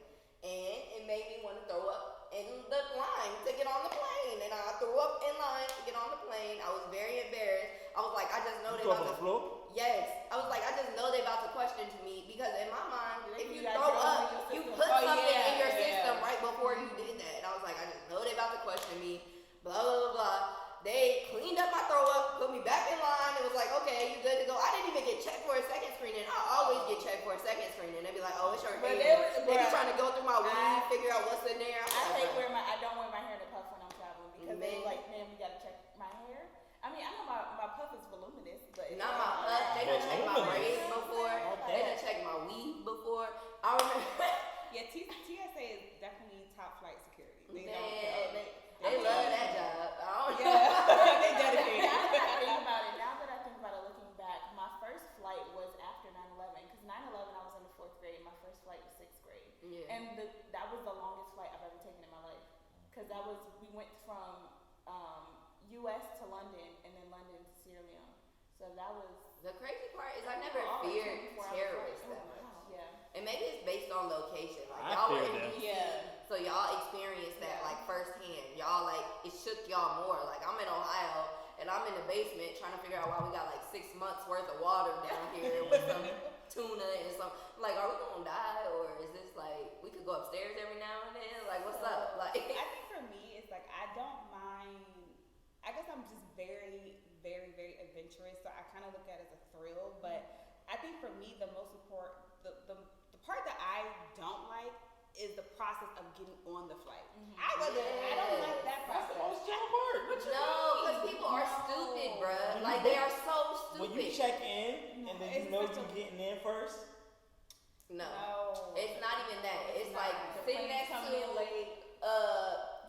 and it made me want to throw up in the line to get on the plane, and I threw up in line to get on the plane. I was very embarrassed. I was like, I just know they You throw up about on the to. floor? Yes, I was like, I just know they about to question to me because in my mind, if you got throw drugs up, in you your put system. something in your system right before you did that, and I was like, I just know they about to question me. Blah blah blah blah. They cleaned up my throw up, put me back in line. It was like, okay, you good to go. I didn't even get checked for a second screening. I always get checked for a second screening. They be like, oh, it's your But hair. they They be trying to go through my weed, I- figure out what's in there. I don't wear my hair in a puff when I'm traveling because they were like, man, we gotta check my hair. I mean, I know my puff is voluminous, but Not my puff. They done checked my braids before. They done checked my weave before. I remember. Yeah, TSA is definitely top flight security. They Man, they love that job. I don't know. Yeah, they dedicated. Now that I think about it, looking back, my first flight was after 9/11 because 9/11 I was in the 4th grade. My first flight was 6th grade, Yeah. and that was the longest flight I've ever taken in my life because we went from U.S. to London and then London to Sierra Leone. So that was The crazy part is I never all feared 24 hours terrorists flight. that much. Wow, yeah. And maybe it's based on location. Like I y'all were fear in them. DC, Yeah. so y'all experienced that like firsthand. Y'all like it shook y'all more. Like I'm in Ohio and and I'm in the basement trying to figure out why we got like 6 months worth of water down here with some tuna and some. Like, are we gonna die, or is this like we could go upstairs every now and then? Like, what's up? Like, I think for me, it's like I don't mind. I guess I'm just very, very, very adventurous, so I kind of look at it as a thrill. But I think for me, the most important, the part that I don't like is the process of getting on the flight. I don't like that That's process. the most chill part. What you no, because people are stupid, bruh. Like, they are so stupid. When you check in and then you know you're getting in first. No, No. it's not even that. It's not. like The sitting plane next coming in to late.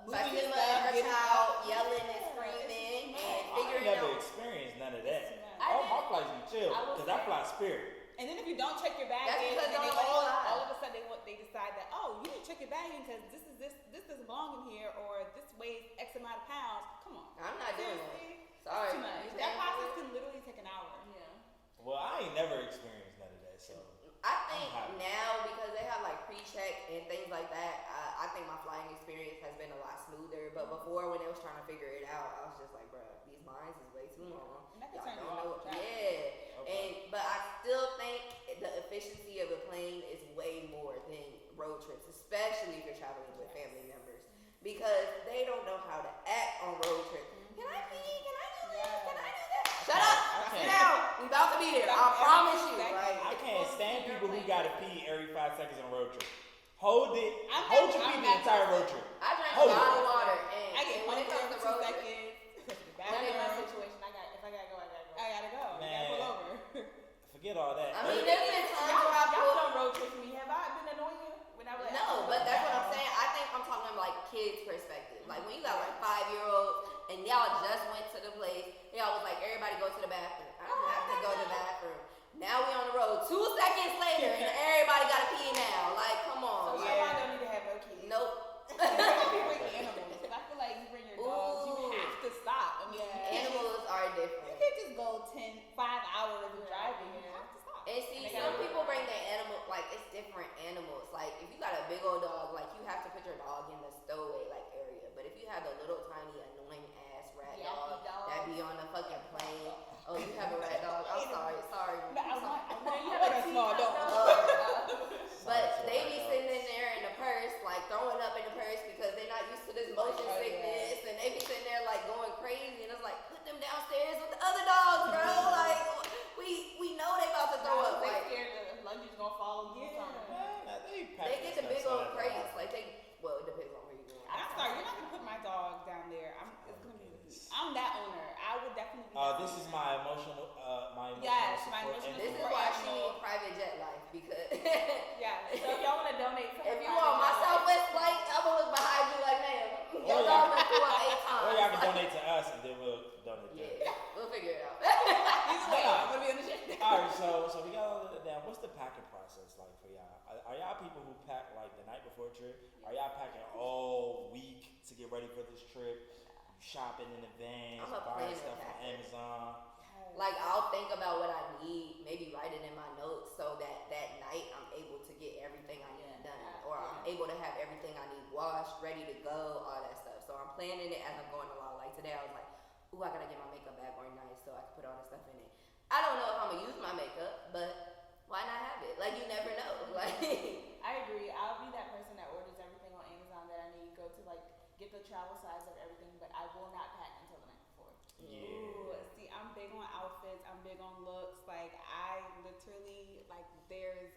Fatima stuff, and her getting child out. yelling and Yeah, screaming it's and I figuring never out. experienced none of that. I All did. my flights be chill I will because I say- fly Spirit. And then if you don't check your bag That's in, because and then don't fly. all of a sudden they decide that, oh, you need to check your bag in because this doesn't belong in here, or this weighs X amount of pounds. Come on. I'm not doing that. Seriously? Sorry. Too much. You That paying process for it? can literally take an hour. Yeah. Well, I ain't never experienced none of that, so. I think happy. now, because they have like pre-check and things like that, I think my flying experience has been a lot smoother. But before, when they was trying to figure it out, I was just like, bruh, these lines is way too long. And that can Y'all turn you don't off know. the traffic. Yeah. Okay. But I still think the efficiency of a plane is way more than road trips, especially if you're traveling with family members, because they don't know how to act on road trips. Can I pee? Can I do this? Can I do that? Shut up! I Sit can't. down. We about to be there. I promise you. I Like, can't stand people who gotta pee every 5 seconds on a road trip. Hold it. I'm Hold not- your pee I'm the not- entire road trip. I drank Hold a lot it. of water, I get and when it comes to 2 road trips, seconds. That is my situation. If I gotta go, I gotta go. I gotta go. I Man. gotta pull over. Forget all that. I mean, there's been times where I Y'all pulled. don't road trip me. Have I been annoying you? When I was like, No, but that's what I'm saying. I think I'm talking like kids' perspective. Like when you got like 5-year-olds and y'all just went to the place, y'all was like, everybody go to the bathroom. I don't have to go to the bathroom. Now we on the road. 2 seconds later, and everybody got to pee now. Like, come on. So y'all don't need to have no kids. Nope. You bring animals. 'Cause I feel like you bring your dogs, you Ooh. have to stop. I mean, Animals are you different. can't just go 5 hours of driving. You have to stop. And see, And they some gotta- people bring their animal, like it's different animals. Like if you got a big old dog, like you have to put your dog in the stowaway like area. But if you have a little tiny annoying ass rat Yappy dog. that be on the fucking plane, oh you have a rat dog. I'm sorry. But I want you I have want a a small teacup dog. But they be sitting in there in the purse, like throwing up in the purse because they're not used to this motion Oh, yeah. sickness, and they be sitting there like going crazy. And it's like, put them downstairs with the other dogs, bro. Like we know they about to throw up. They Like scared the luggage gonna fall on you. Yeah. they get the big old crates. Like well, it depends on where you're going. I'm sorry, you're not gonna put my dog down there. It's gonna be. I'm that owner. I would definitely. Be that This is owner. my emotional Yes, support. my and emotional This is support. why she needs private jet life because Yeah. So if y'all wanna donate to if her you private want my jet, Southwest flight, I'm gonna look behind you like, ma'am, your yeah. dog been through up 8 times. Or y'all can Like, donate to us and then we'll donate to Yeah, we'll figure it out. Either way, I'm gonna be on the ship. Alright, so we got all of that down. What's the packing process like for y'all? Are y'all people who pack like the night before a trip? Are y'all packing all week to get ready for this trip? You shopping in advance, I'm a buying planner stuff from packer. Amazon? Like I'll think about what I need, maybe write it in my notes so that that night I'm able to get everything I need done, or I'm able to have everything I need washed, ready to go, all that stuff. So I'm planning it as I'm going along. Like today I was like, ooh, I gotta get my makeup bag organized so I can put all this stuff in it. I don't know if I'm gonna use my makeup, but why not have it? Like you never know. Like I agree. I'll be that person that orders everything on Amazon that I need. Go to like get the travel size of everything, but I will not pack until the night before. Yeah. Ooh, see, I'm big on outfits. I'm big on looks. Like I literally like there's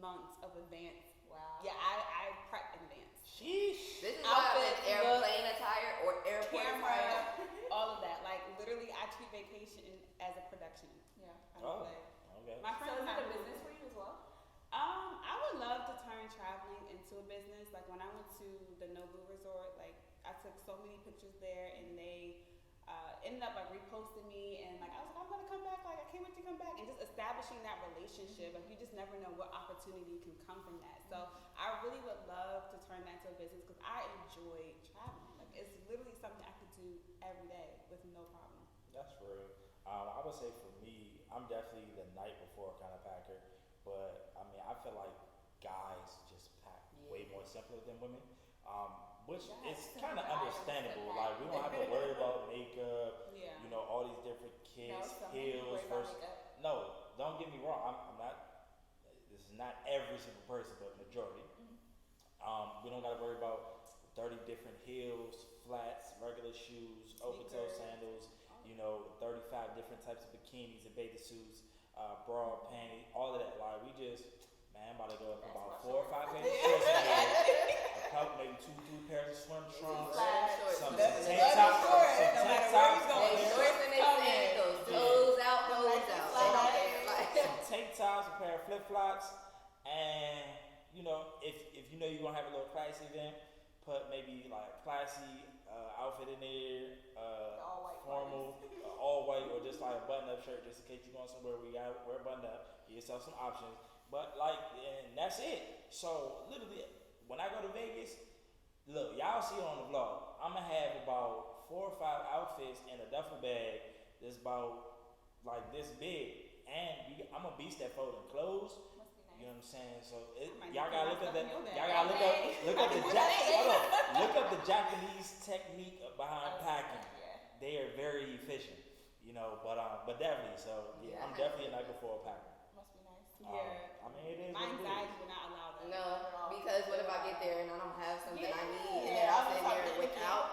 months of advance. Wow. Yeah, I prep in advance. Sheesh. this is why I'm in Outfits, airplane attire or airport Camera, attire. all of that. Like literally, I treat vacation as a production. Yeah. I don't Oh. play. Okay. My So friends is and it I a business for you as well? I would love to turn traveling into a business. Like when I went to the Nobu Resort, like I took so many pictures there, and they ended up like reposting me, and like I was like, I'm gonna come back. Like I can't wait to come back, and just establishing that relationship. Like you just never know what opportunity can come from that. So I really would love to turn that into a business because I enjoy traveling. Like it's literally something I could do every day with no problem. That's real. I would say for me, I'm definitely the night before kind of packer, but I mean, I feel like guys just pack way more simpler than women, which is kind of understandable. Like we don't have to worry about makeup, Yeah. all these different kids, No, some people heels worry about versus. makeup. No, don't get me wrong. I'm not. This is not every single person, but majority. We don't got to worry about 30 different heels, flats, regular shoes, open toe Sneakers. sandals. 35 different types of bikinis and bathing suits, bra, panty, all of that. Like we just, man, I'm about to go up about 4 or 5 pairs of shorts in here, a couple, maybe two pairs of swim trunks, some tank tops, some tank tops, Shorts and they sandals, toes out, nose out. They don't care. Like, some tank tops, a pair of flip flops, and if you're gonna have a little classy event, put maybe like classy outfit in there, all-white formal, all white, or just like a button-up shirt, just in case you're going somewhere where you gotta wear a button-up. Give yourself some options, but and that's it. So literally, when I go to Vegas, look, y'all see it on the vlog. I'm gonna have about 4 or 5 outfits in a duffel bag that's about like this big, and I'm a beast at folding clothes. Must be You know nice. what I'm saying? So might y'all need to gotta put look at that. my stuff in your Y'all bag. gotta look up the Japanese technique behind packing. Yeah. They are very efficient, but definitely. So Yeah, I'm definitely a nugget for a packer. Must be nice. Yeah. I mean, it is. My what it anxiety is. would not allow that. no, because what if I get there and I don't have something I need, and then Yeah, I'm I was sitting there like, without,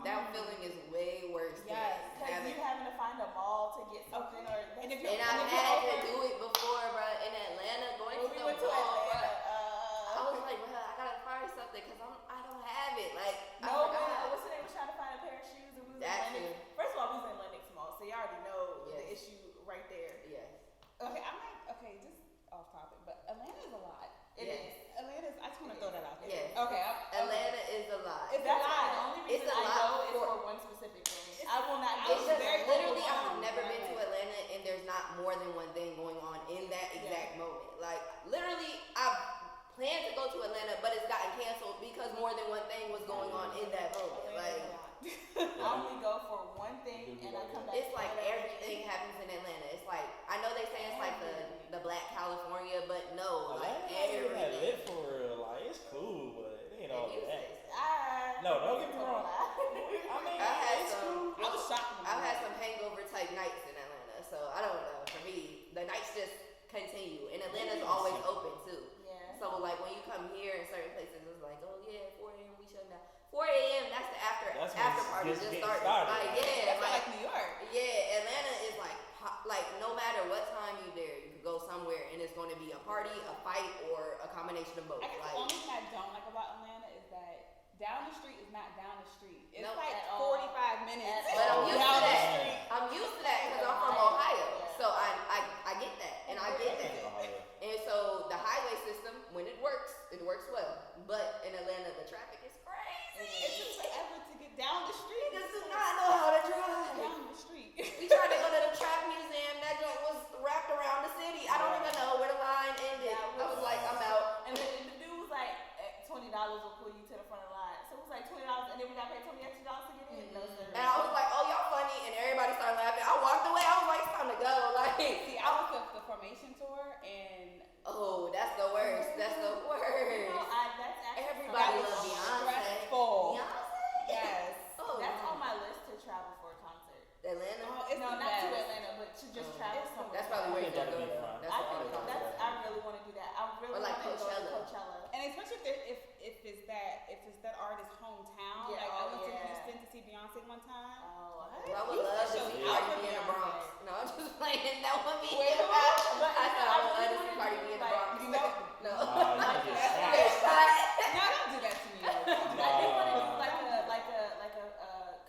that feeling is way worse Yes, than because having. you having to find a mall to get something, or And if And I've had to do it before, bruh, in Atlanta, going when to we the went to mall, Atlanta, bruh. I was like, bruh, I gotta find something because I don't have it. Like, I no, forgot. what's the name? Was trying to find a pair of shoes, and we was That in Lennox. too. First of all, we was in Lennox Mall, so you already know the Yes. issue right there. Yes. Okay, just off topic, but Atlanta is a lot. It Yes. is. Atlanta's, I just want to throw that out there. Yes. Okay. Atlanta is a lot. It's a That's lot. why the only It's reason a I lot go is for- for one specific thing. I will not go. It's just very literally, I've overwhelmed, never been right? to Atlanta and there's not more than one thing going on in that exact moment. Like, literally, I've planned to go to Atlanta, but it's gotten canceled because more than one thing was going on in that moment. Like, I only go for one thing, and I come back. it's like for another everything thing. happens in Atlanta. It's like, I know they say it's like the Black California, but no, like That lit everything. for real. Like it's cool, but it ain't all And you that. say No, don't get me wrong. I mean, I had it's some. cool. I was shocked when I I've had went. some hangover type nights in Atlanta, so I don't know. For me, the nights just continue, and Atlanta's always open too. Yeah. So like when you come here in certain places, it's like, oh yeah, 4 a.m. we shut down. 4 a.m. That's the after That's when after it's party just just getting started. started, Like right? yeah, That's like like New York. yeah, Atlanta is like no matter what time you there, you could go somewhere and it's going to be a party, a fight, or a combination of both. I guess the Like only thing I don't like about Atlanta is that down the street is not down the street. It's Nope. like At all. 45 minutes. But I'm used to down the that. street. I'm used to that because I'm from Ohio, so I get that, and I get that. And so the highway system, when it works well. But in Atlanta, the traffic is It crazy. took forever to get down the street. Niggas do not know how to drive. Down the street. We tried to go to the track museum. That joint was wrapped around the city. I don't even know where the line ended. I was like, I'm out. And then the dude was like, $20 will pull you to the front of the line. So it was like $20, and then we got paid $20 extra to get in. No, sir. And I was like, oh, y'all funny. And everybody started laughing. I walked away. I was like, it's time to go. Like, See, I was the formation tour, and oh, that's the worst. That's the You worst. know, that's actually Everybody something loves that's Beyonce. stressful. Beyonce? Yes. Oh, That's on my list to travel for a concert. Atlanta? Oh, it's No, the not to best. Atlanta, but to just travel It's the somewhere. That's probably where I you think gotta go that'd be though. fun. That's I what think I'm that's. I really want to do that. I really Or like want to go to Coachella. Coachella. And especially if it's that artist's hometown. Yeah, Like I oh, went to yeah. Houston to see Beyonce one time. Oh, What? Well, I would You love to show see me Cardi out B in the for Bronx. Beyonce. No, I'm just playing. That would be Wait, who? I said I would love to see really Cardi B in the like, Bronx. you know- No. You get shot. Get shot. No, don't do that to me. I do want to do like a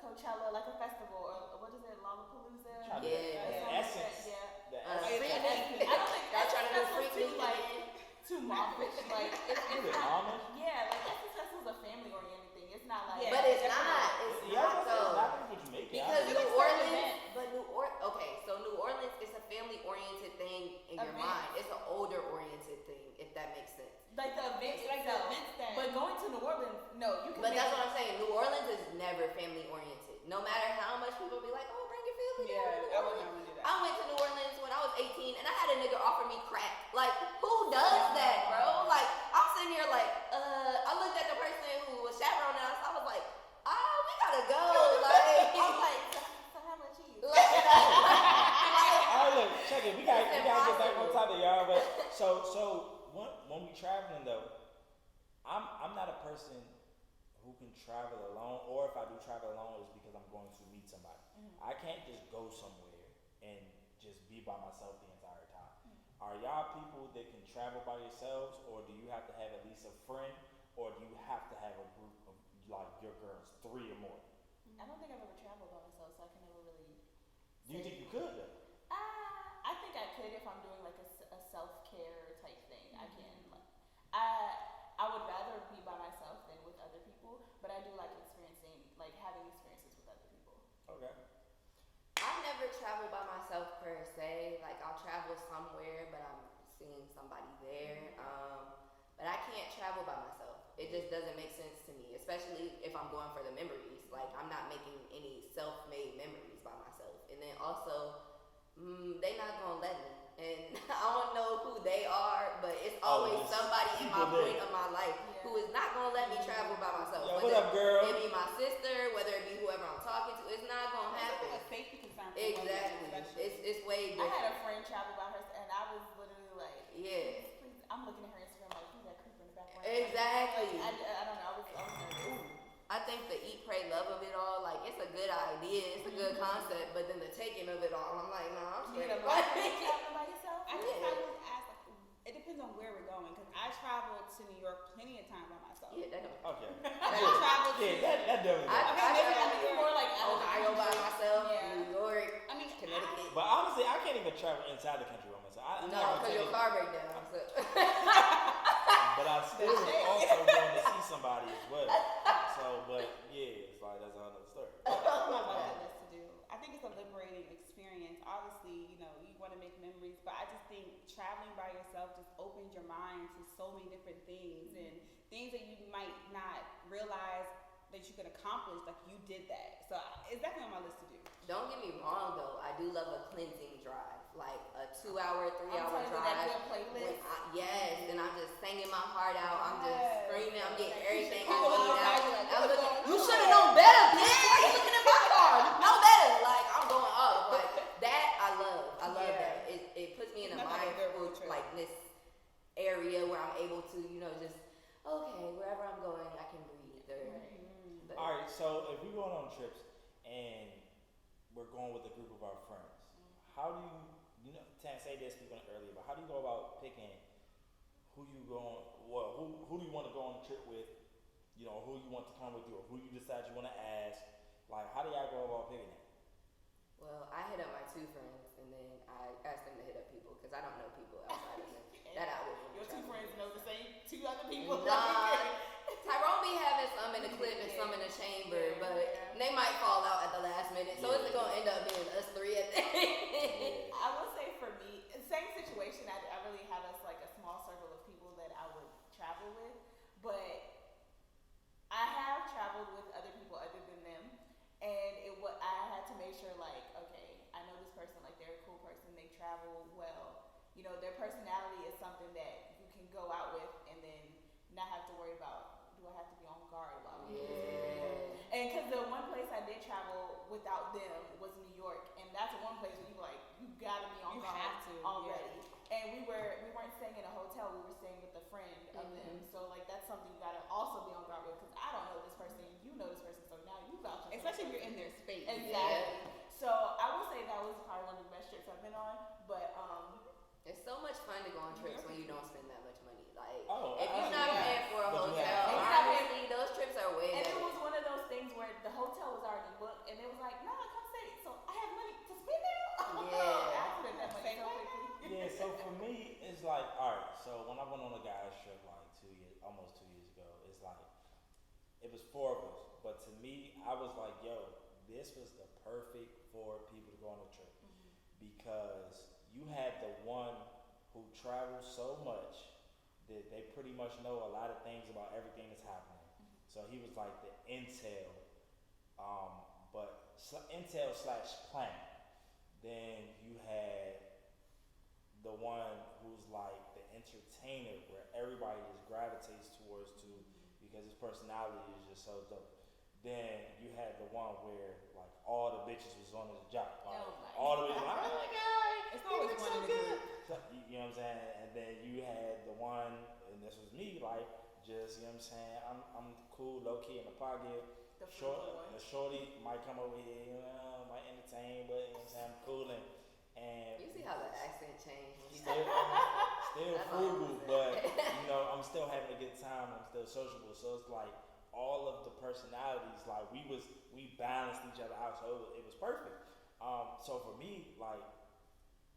Coachella, like a festival, or what is it, Lollapalooza? Trying to- Yeah. Or The something like essence. that, Yeah. The Uh, essence. Freak I League. don't think Y'all trying to do Essence Freak Festival's League like again? too mommish. Like it's Is it not. Amish? Yeah, like Essence Festival's a family oriented thing. It's not like. Yeah. But it's not. It's Yeah, not it's though. not what you make it. Because It's New like certain Orleans, events. but okay, so New Orleans is a family-oriented thing in your Events. mind. It's an older-oriented thing, if that makes sense. Like the events, It's like the itself. events that. But going to New Orleans, no, you can. But make that's what I'm saying. New Orleans is never family-oriented. No matter how much people be like, oh, bring your family Yeah, down to I New would Orleans. not want to do that. I went to New Orleans when I was 18, and I had a nigga offer me crack. Like, who does that, bro? Like, I'm sitting here like, I looked at the person who was chaperoning us. I was like, oh, we gotta go. Like, I'm like, So how much cheese? like gotta get back on impossible. topic, y'all. But so when we traveling though, I'm not a person who can travel alone, or if I do travel alone, it's because I'm going to meet somebody. I can't just go somewhere and just be by myself the entire time. Are y'all people that can travel by yourselves, or do you have to have at least a friend, or do you have to have a group of like your girls, 3 or more? I don't think I've ever traveled by myself, so I can never really. Do you think you could though? I think I could if I'm doing like a self-care type thing. I can. I would rather be by myself than with other people, but I do like having experiences with other people. Okay. I've never traveled by myself per se. Like I'll travel somewhere, but I'm seeing somebody there. But I can't travel by myself. It just doesn't make sense to me, especially if I'm going for the memories. Like I'm not making any self-made memories by myself. And then also, they not gonna let me. And I don't know who they are, but it's always somebody in my point of my life who is not gonna let me travel by myself. Yo, what up, girl? It be my sister, whether it be whoever I'm talking to, it's not gonna happen. It's a safety concern. Exactly. It's way different. I had a friend travel by herself, and I was literally like, Yeah. please, I'm looking at her Instagram like, who's that creep in the background? Exactly. Like, I don't know. I was nervous. I think the eat, pray, love of it all, like it's a good idea, it's a good concept, but then the taking of it all, I'm like, nah, I'm straight. Traveling by yourself? I guess I would ask, like, it depends on where we're going, because I traveled to New York plenty of times by myself. Yeah, that don't. Okay. I traveled to. that definitely. I Maybe more like Ohio by myself, Yeah. New York, I mean, Connecticut. But honestly, I can't even travel inside the country by myself. No, because your car break down. So. But I still was also going to see somebody as well. So, but yeah, it's like that's another story. That's my bucket list to do. I think it's a liberating experience. Obviously, you want to make memories, but I just think traveling by yourself just opens your mind to so many different things and things that you might not realize that you could accomplish. Like you did that, so it's definitely on my list to do. Don't get me wrong though, I do love a cleansing drive, like a 2-hour, 3-hour I'm drive. that good playlist. Yes, and I'm just singing my heart out. I'm just Yes. screaming. I'm getting Like, everything I you should need out. like, I'm looking. You what's should have going known better, bitch. Why you looking at my car? You know better. Like I'm going up. Like that, I love. I love that. It puts me in a It's not like a good road mindful trip. like this area where I'm able to, just okay, wherever I'm going, I can breathe. But, All right, so if we're going on trips and we're going with a group of our friends, how do Tam say this, we went earlier, but how do you go about picking who you going? Well, who do you want to go on a trip with? Who you want to come with you, or who you decide you want to ask. Like, how do y'all go about picking it? well, I hit up my 2 friends, and then I asked them to hit up people because I don't know people outside of them. That I would. Your 2 friends know the same 2 other people. Nah, Tyrone be having some in the clip and some in the chamber, but they might fall out at the last minute. So it's gonna end up being us 3 at the end. I will say for me, same situation. I really have like a small circle of people that I would travel with, but I have traveled with other people other than them, and I had to make sure like, okay, I know this person, like they're a cool person, they travel well. Their personality is something that you can go out with and then not have to worry about, do I have to be on guard while I'm doing this? And because the one place I did travel without them was New York, and that's one place where you gotta be on guard already. And we weren't staying in a hotel, we were staying with a friend of them. So like that's something you gotta also be on guard with, because I don't know this person, you know this person, so now you vouch. Especially if you're in their space. Exactly. So I would say that was probably one of the best trips I've been on, but It's so much fun to go on trips when you don't spend that much money. Like, Oh, if you're not paying for a But you hotel, have- honestly, those trips are way and better. it was one of those things where the hotel was already booked, and it was like, nah, come stay. So I have money to spend now. Yeah. I spent that money so quickly. Yeah, so for me, it's like, all right. So when I went on a guy's trip like almost 2 years ago, it's like it was 4 of us, but to me, I was like, yo, this was the perfect 4 people to go on a trip, because you had the one who travels so much that they pretty much know a lot of things about everything that's happening. So he was like the intel, intel / plan. Then you had the one who's like the entertainer, where everybody just gravitates towards because his personality is just so dope. then you had the one where like all the bitches was on his job. Like, Oh my all the bitches like, oh my god, It's always looks one so in the good. group. So, you know what I'm saying? And then you had the one, and this was me, like just you know what I'm saying. I'm cool, low key in the pocket. The frugal one. The shorty might come over here, you know, might entertain, but you know what I'm saying, I'm cooling. And You see how the accent changed when you still, still That's frugal, all. but you know, I'm still having a good time. I'm still sociable. So it's like all of the personalities, like we balanced each other out. So it was perfect. So for me, like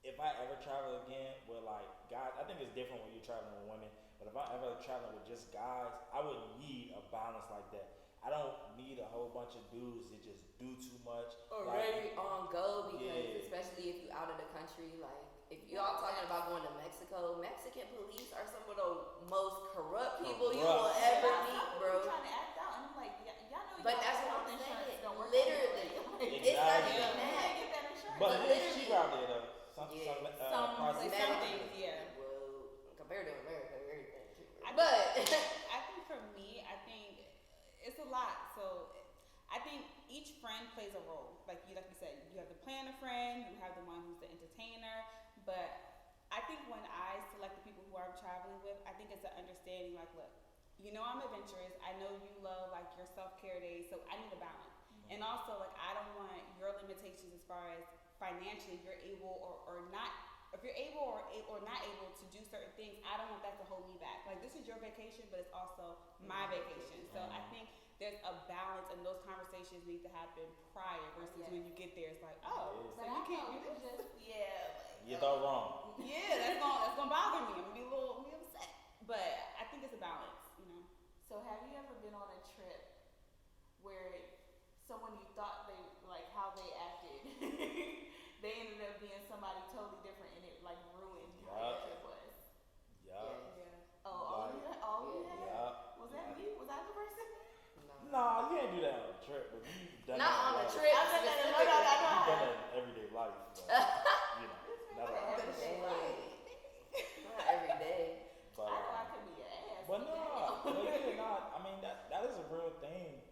if I ever travel again with like guys, I think it's different when you're traveling with women. But if I ever traveling with just guys, I would need a balance like that. I don't need a whole bunch of dudes that just do too much. already on go because Yeah. especially if you out of the country, like if y'all talking about going to Mexico, Mexican police are some of the most corrupt people you will Corrupt. ever Yeah, meet, some bro. people trying to act out, and I'm like, y'all know But y'all that's what health I'm insurance saying. don't work Literally. anyway. It's not Exactly. even You that. can't get that insurance. But literally- it's cheap out there though. Some Yeah. Some process- places, some things, yeah. Well, compared to America, everything cheaper. I But I think for me, I think it's a lot. So I think each friend plays a role. Like you said, you have the planner friend, you have the one who's the entertainer. But I think when I select the people who I'm traveling with, I think it's an understanding. Like, look, you know I'm adventurous. I know you love like your self-care days, so I need a balance. And also, like, I don't want your limitations as far as financially, if you're able or not. If you're able or not able to do certain things, I don't want that to hold me back. Like, this is your vacation, but it's also my vacation. So I think there's a balance, and those conversations need to happen prior versus when you get there. It's like, oh, Yeah. so you can't do this. just You thought wrong. Yeah, that's gonna bother me. I'm gonna be a little upset. But I think it's a balance, you know. So have you ever been on a trip where someone you thought they like how they acted, they ended up being somebody totally different, and it like ruined how your Yup. trip was? Yeah. Yeah. Oh, Like, all you had? Yeah. Was that me? Was I the person? Nah, you ain't do that on a trip, but you've done not that on a in life. trip. I said that in specifically. You've done that in everyday life. But, you know, not a lot. Everyday life. Not every day. But, I know I could be an ass. but no, I mean that is a real thing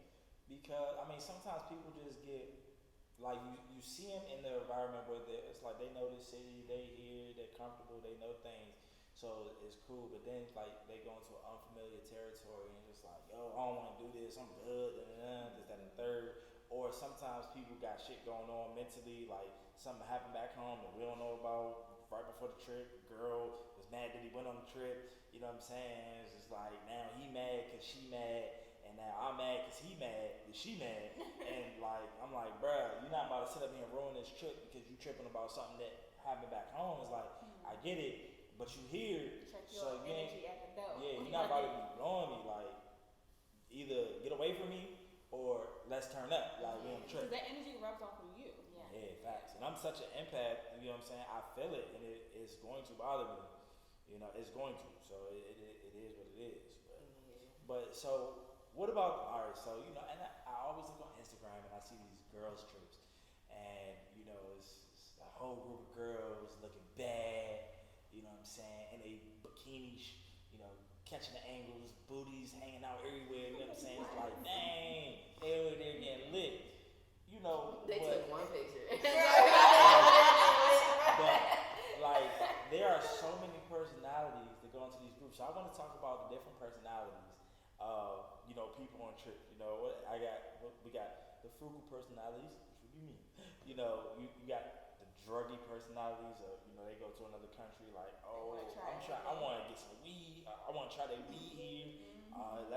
because I mean sometimes people just get like you see them in the environment where it's like they know the city, they here, they're comfortable, they know things, so it's cool. But then like they go into unfamiliar territory and it's just like, yo, I don't want to do this, I'm good, this, that, and the third. Or sometimes people got shit going on mentally, like something happened back home that we don't know about right before the trip. Girl was mad that he went on the trip. You know what I'm saying? It's just like now he mad because she mad, and now I'm mad because he mad that she mad. And like I'm like, bruh, you're not about to sit up here and ruin this trip because you tripping about something that happened back home. It's like I get it, but you here, Check your so you ain't. energy at the door. Yeah, you're not about to be blowing me. Like either get away from me or let's turn up. Like we on the trip. Because that energy rubs off on you. Yeah. Yeah, facts. And I'm such an empath, you know what I'm saying? I feel it, and it's going to bother me. You know, it's going to. So it is what it is. But so, what about, all right, so, you know, and I always look on Instagram and I see these girls' trips. And, you know, it's a whole group of girls looking bad, you know what I'm saying? And they bikinis, you know, catching the angles, booties hanging out everywhere, you know what I'm saying? It's like, dang, they over there getting lit. You know, They but, took one picture. but like there are so many personalities that go into these groups. So I want to talk about the different personalities of people on trips. You know, we got the frugal personalities, which would be me. You know, you got the druggy personalities of they go to another country like, oh, I want to get some weed. I want to try their weed here.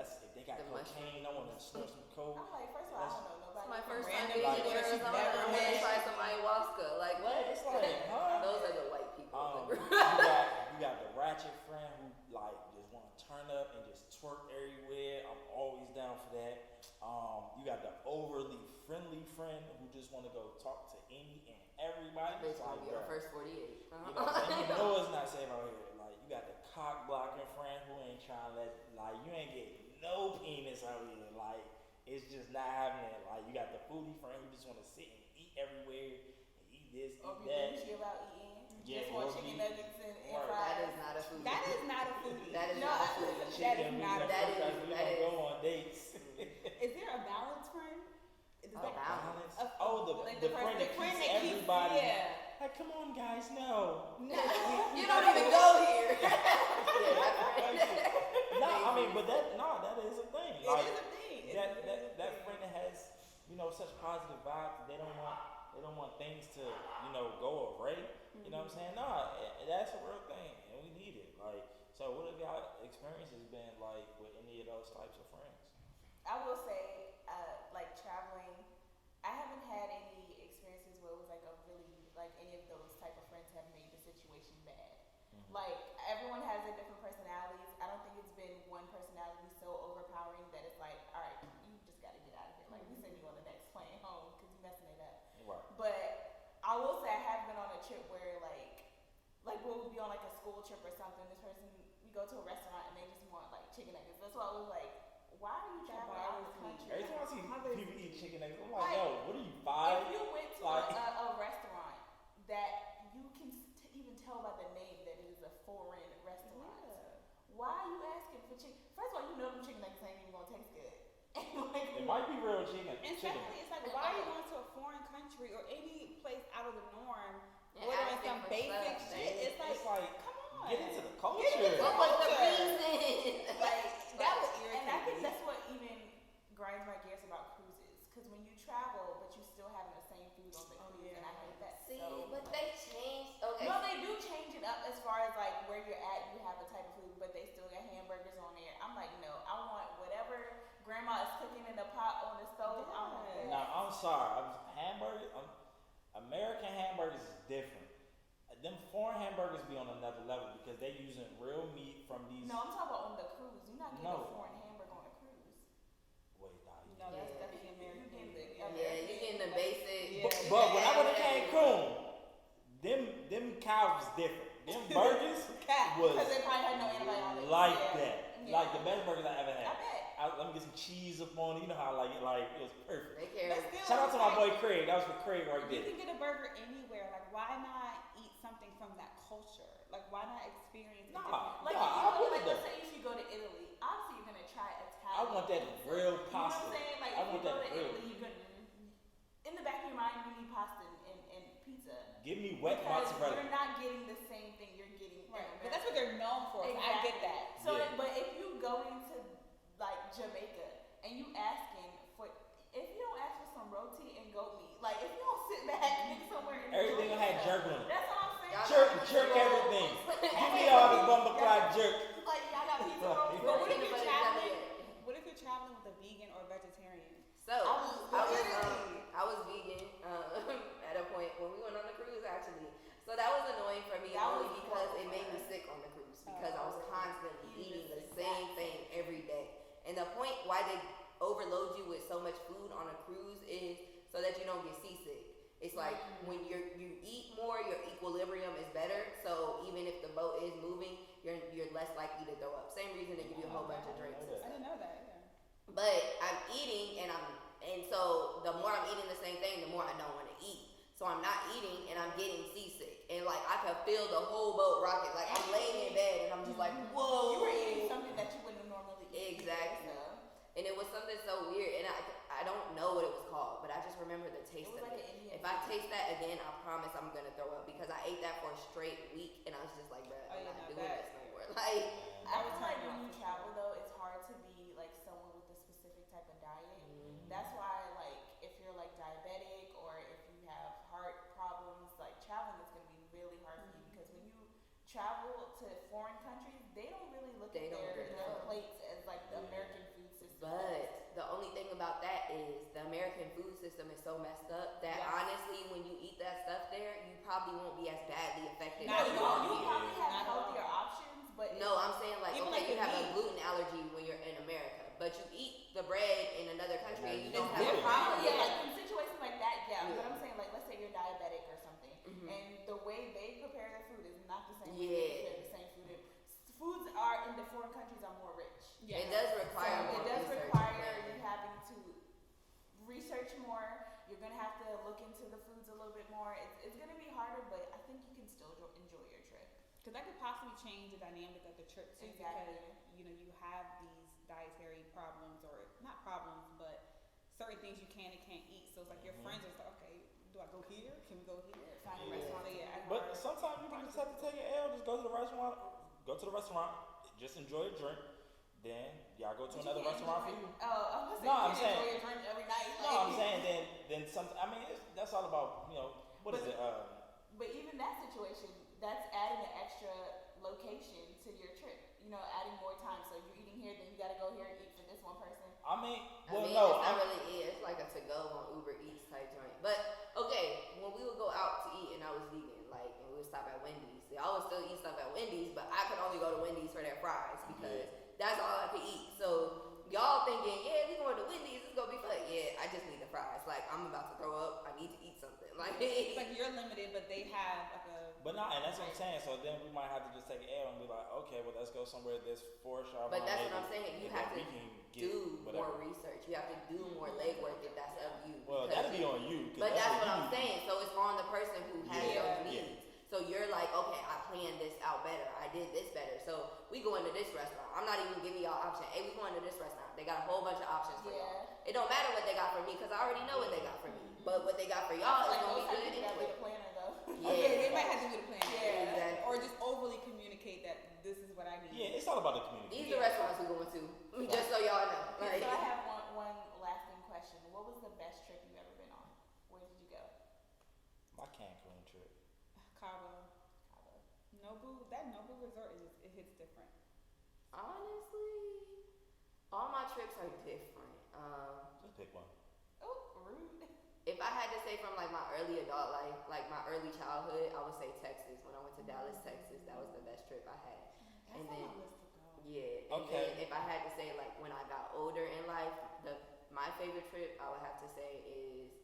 If they got The cocaine, I want to snort some coke. I'm like, first of all, I don't know nobody. It's my first Random time meeting people that girls. you've I'm never like, I want met. to try some ayahuasca. Like what? It's like, huh? Those are the white people. You got the ratchet friend who like just want to turn up and just twerk everywhere. I'm always down for that. You got the overly friendly friend who just want to go talk to any and everybody. Bitch It's gonna like, be our bruh, first 48. you know what I'm saying? You know it's not safe out here. Like you got the cock blocking friend who ain't trying to you ain't getting no penis out here. Like it's just not happening. Like you got the foodie friend who just want to sit and eat everywhere and eat this, Or eat be that. bougie about eating. Yeah, Just want or chicken be- nuggets and Right. That fries. is not a food. That is not a foodie. That is No, not a I- food. That is Chicken, not a we that don't is- go on dates. Is there a balance friend? does that balance. The friend that keeps everybody. Yeah. Like, come on, guys, no. You don't even go here. That is a thing. It is a thing. That friend that has, such positive vibes, they don't want things to, go awry. You know what I'm saying? That's a real thing, and we need it. Like, so what have y'all experiences been like with any of those types of friends? I will say, like traveling, I haven't had any experiences where it was like a really, like any of those type of friends have made the situation bad. Mm-hmm. Like everyone has their different personalities. I don't think it's been one personality so overpowering that it's like, all right, you just got to get out of here. Like we send you on the next plane home because you're messing it up. Right. But I will say I have been on a trip where like we'll be on like a school trip or something. This person, we go to a restaurant and they just want like chicken nuggets. That's why I was like, why are you traveling out of the country? Every time I see people eat chicken nuggets, I'm like, yo, what are you, 5? If you went to a restaurant that you can even tell by the name that it is a foreign restaurant, why are you asking for chicken? First of all, you know them chicken nuggets ain't even gonna taste good. It might be real chicken. And secondly, it's like, why are you going to a foreign country or any place out of the norm ordering some basic shit? It's like, come on. Get into the culture. What was the reason? Like that was irritating. And I think that's what even grinds my gears about cruises. Because when you travel, but you still having the same food on the cruise, and I hate that. See, so but much. they changed. Okay. No, they do change it up as far as like where you're at. You have a type of food, but they still got hamburgers on there. I'm like, no, I want whatever grandma is cooking in the pot on the stove. I want that. Now, I'm sorry. American hamburgers is different. Them foreign hamburgers be on another level because they using real meat from these. No, I'm talking about on the cruise. You're not getting a foreign hamburger on a cruise. Wait, nah. No, that's definitely American. Yeah, you getting the basic. But when I went to Cancun, them cows was different. Them burgers was because they probably had no antibiotics. Like that. Yeah. Like the best burgers I ever had. I bet. Let me get some cheese up on it. You know how I like it. Like, it was perfect. They care. Shout out to my boy Craig. That was for Craig right there. You can get a burger anywhere. Like, why not eat something from that culture? Like, why not experience it differently? Like, let's say if you go to Italy, obviously you're gonna try Italian. I want that real pasta. You know what I'm saying? Like, I if want you go that to real. Italy, you're gonna, in the back of your mind, you need pasta and pizza. Give me wet because mozzarella. you're not getting the same thing you're getting. Right. But that's what they're known for. Exactly. So I get that. So, Yeah. but if you go into like Jamaica and you asking for, if you don't ask for some roti and goat meat, like if you don't sit back and somewhere and Everything gonna have jerk on it. That's all I'm saying. Jerk everything. Give me all the bumperfly jerk. Like y'all got pizza rolls. But what if Peanut you're butter traveling? jelly. What if you're traveling with a vegan or vegetarian? So I was vegan at a point when we went on the cruise actually. So that was annoying for me only because it made me sick on the cruise because I was constantly eating the same thing every day. And the point why they overload you with so much food on a cruise is so that you don't get seasick. It's like when you eat more, your equilibrium is better. So even if the boat is moving, you're less likely to throw up. Same reason they give you a whole bunch of drinks and I stuff. didn't know that. Yeah. But I'm eating and so the more I'm eating the same thing, the more I don't want to eat. So I'm not eating and I'm getting seasick. And like I could feel the whole boat rocking. Like I'm laying in bed and I'm just like, whoa. You were eating something that you wouldn't normally eat. Exactly. And it was something so weird, and I don't know what it was called, but I just remember the taste of like it. an Indian If I taste that again, I promise I'm gonna throw up because I ate that for a straight week, and I was just like, bruh, I'm not doing this no more. Like, I feel like when you travel though, it's hard to be like someone with a specific type of diet. That's why like if you're like diabetic or if you have heart problems, like traveling is gonna be really hard for you because when you travel to foreign countries, they don't really look at their plates as like the American food system. but the only thing about that is the American food system is so messed up that honestly, when you eat that stuff there, you probably won't be as badly affected. No, as you you are probably here. have healthier options, but No, I'm saying like, Even okay, like you the have a meat. gluten allergy when you're in America, but you eat the bread in another country and you don't It's have a different. problem. yeah, like in situations like that, but I'm saying like let's say you're diabetic or something, and the way they prepare their food is not the same way they prepare the same food. Foods are in the foreign countries are more rich. Yeah. It does require So more it does research. require you having to research more. You're gonna have to look into the foods a little bit more. It's gonna be harder, but I think you can still enjoy your trip. Because that could possibly change the dynamic of the trip too. Exactly. Because you have these dietary problems, or not problems, but certain things you can and can't eat. So it's like your friends are like, okay, do I go here? Can we go here? Find a So restaurant. yeah, But sometimes you just have to take an L. Just go to the restaurant. Just enjoy a drink. Then y'all go to another restaurant for you. Oh, No, I'm saying. enjoy your drink every night. No, I'm saying then some. I mean, that's all about what is it? But even that situation, that's adding an extra location to your trip. Adding more time. So you're eating here, then you gotta go here and eat for this one person. I mean, It's no. not really it. It's like a to-go on Uber Eats type joint. But okay, when we would go out to eat and I was vegan, and we would stop at Wendy's. I would still eat stuff at Wendy's, but I could only go to Wendy's for their fries because that's all I could eat. So y'all thinking, yeah, we going to Wendy's, it's gonna be fun. Yeah, I just need the fries. Like I'm about to throw up. I need to eat something. it's like you're limited, but they have like a. But no, and that's what I'm saying. So then we might have to just take an L and be like, okay, well let's go somewhere that's for sure. But that's what I'm saying. You have to do more research. You have to do more legwork if that's of you. Well, that'll be on you. But that's what I'm saying. So it's on the person who has those needs. Yeah. So you're like, okay, I planned this out better. I did this better. So we go into this restaurant. I'm not even giving y'all option. Hey, we going to this restaurant. They got a whole bunch of options for y'all. It don't matter what they got for me because I already know what they got for me. But what they got for y'all is gonna be good anyway. Planner though. Yeah, they might have to do the plan. Yeah, exactly. Or just overly communicate that this is what I need. Yeah, it's all about the community. These are restaurants we going to. Just so y'all know. So I have one lasting question. What was the best trip you've ever been on? Where did you go? My Cancun trip. Cabo. That Nobu resort it hits different. Honestly, all my trips are different. Just pick one. Oh, rude. If I had to say from like my early adult life, like my early childhood, I would say Texas. When I went to Dallas, Texas, that was the best trip I had. That's And on then- my list to go. Yeah. And then if I had to say like when I got older in life, my favorite trip I would have to say is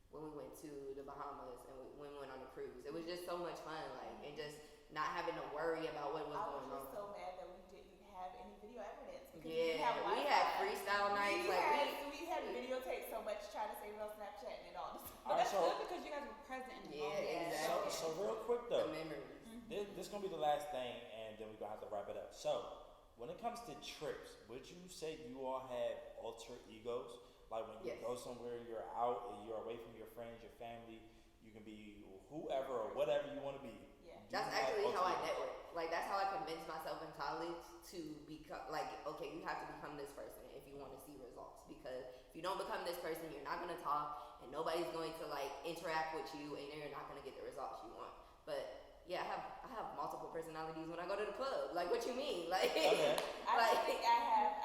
when we went to the Bahamas and when we went on a cruise. It was just so much fun, and just not having to worry about what was I going was on. just so mad that we didn't have any video evidence. Because Yeah, we had freestyle nights. We had videotaped so much trying to save it on Snapchat and it all just. But that's good because you guys were present in the moment. exactly. So real quick The though, memories. this gonna be the last thing, and then we're gonna have to wrap it up. So when it comes to trips, would you say you all have alter egos? Like when you go somewhere, you're out and you're away from your friends, your family, you can be whoever or whatever you want to be. Yeah. That's actually how I network. Like that's how I convinced myself in college to become okay, you have to become this person if you want to see results. Because if you don't become this person, you're not gonna talk and nobody's going to interact with you and you're not gonna get the results you want. But yeah, I have multiple personalities when I go to the club. Like what you mean? Okay. I don't think I have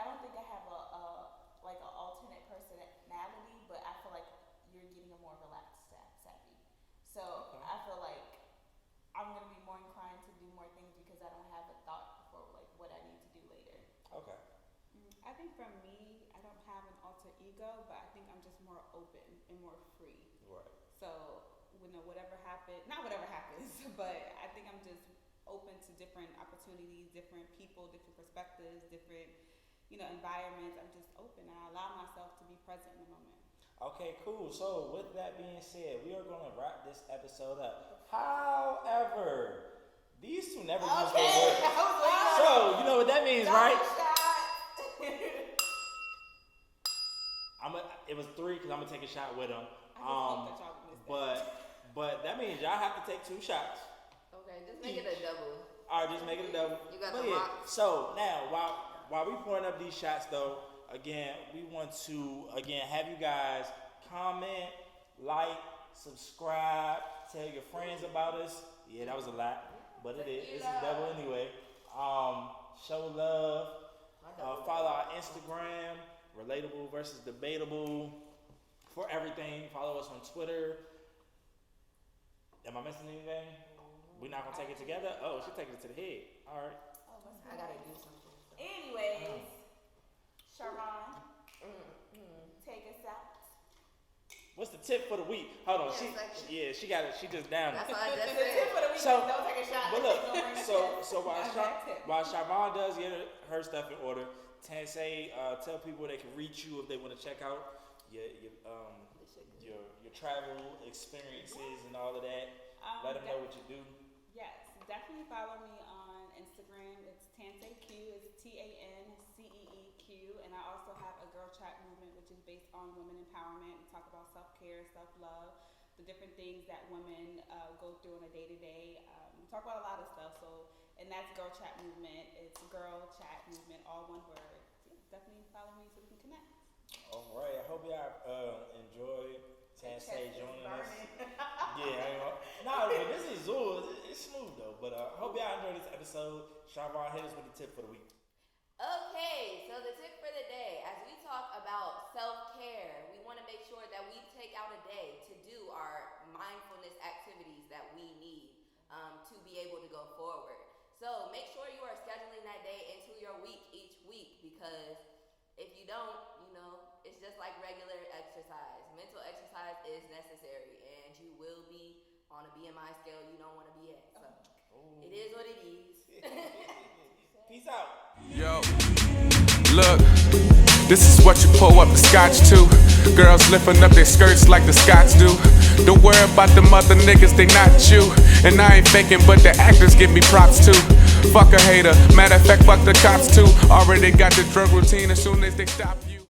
an alternate personality, but I feel like you're getting a more relaxed savvy. So I feel like I'm gonna be more inclined to do more things because I don't have a thought for what I need to do later. Okay. I think for me, I don't have an alter ego, but I think I'm just more open and more free. Right. So whatever happens, not whatever happens, but I think I'm just open to different opportunities, different people, different perspectives, different environments. I'm just open. I allow myself to be present in the moment. Okay, cool. So with that being said, we are going to wrap this episode up. However, these two never used their words. So you know what that means, right? It was 3 because I'm gonna take a shot with them. I just hope that y'all missed that. But that means y'all have to take 2 shots. Okay, just make it a double. All right, just make it a double. You got but the rocks. So now, while we pouring up these shots, though, again, we want to have you guys comment, like, subscribe, tell your friends about us. Yeah, that was a lot, but it is. It's a double anyway. Show love. Follow our Instagram, Relatable versus Debatable, for everything. Follow us on Twitter. Am I missing anything? We're not gonna take it together. Oh, she's taking it to the head. All right. I gotta do something. Anyways, Sharron, take us out. What's the tip for the week? Hold on. She got it. She just down it. That's what I just The tip said. for the week is So- don't take a shot. But look, so tip. while Sharvon does get her stuff in order, tell people they can reach you if they want to check out your travel experiences and all of that. Let them know what you do. Yes, definitely follow me on Instagram. It's TanceQ. It's TanceeQ. LGBTQ, and I also have a girl chat movement, which is based on women empowerment. We talk about self-care, self-love, the different things that women go through on a day-to-day. We talk about a lot of stuff, and that's girl chat movement. It's girl chat movement, all one word. So yeah, definitely follow me so we can connect. All right, I hope y'all enjoyed Tansay joining us. But this is Zool. It's smooth though. But I hope y'all enjoyed this episode. Shavon, hit us with the tip for the week. Okay, so the tip for the day, as we talk about self-care, we want to make sure that we take out a day to do our mindfulness activities that we need to be able to go forward. So make sure you are scheduling that day into your week each week, because if you don't, it's just like regular exercise. Mental exercise is necessary, and you will be on a BMI scale you don't want to be at. So it is what it is. Peace out. Yo, look, this is what you pour up the scotch to. Girls lifting up their skirts like the Scots do. Don't worry about them other niggas, they not you. And I ain't faking, but the actors give me props too. Fuck a hater, matter of fact, fuck the cops too. Already got the drug routine as soon as they stop you.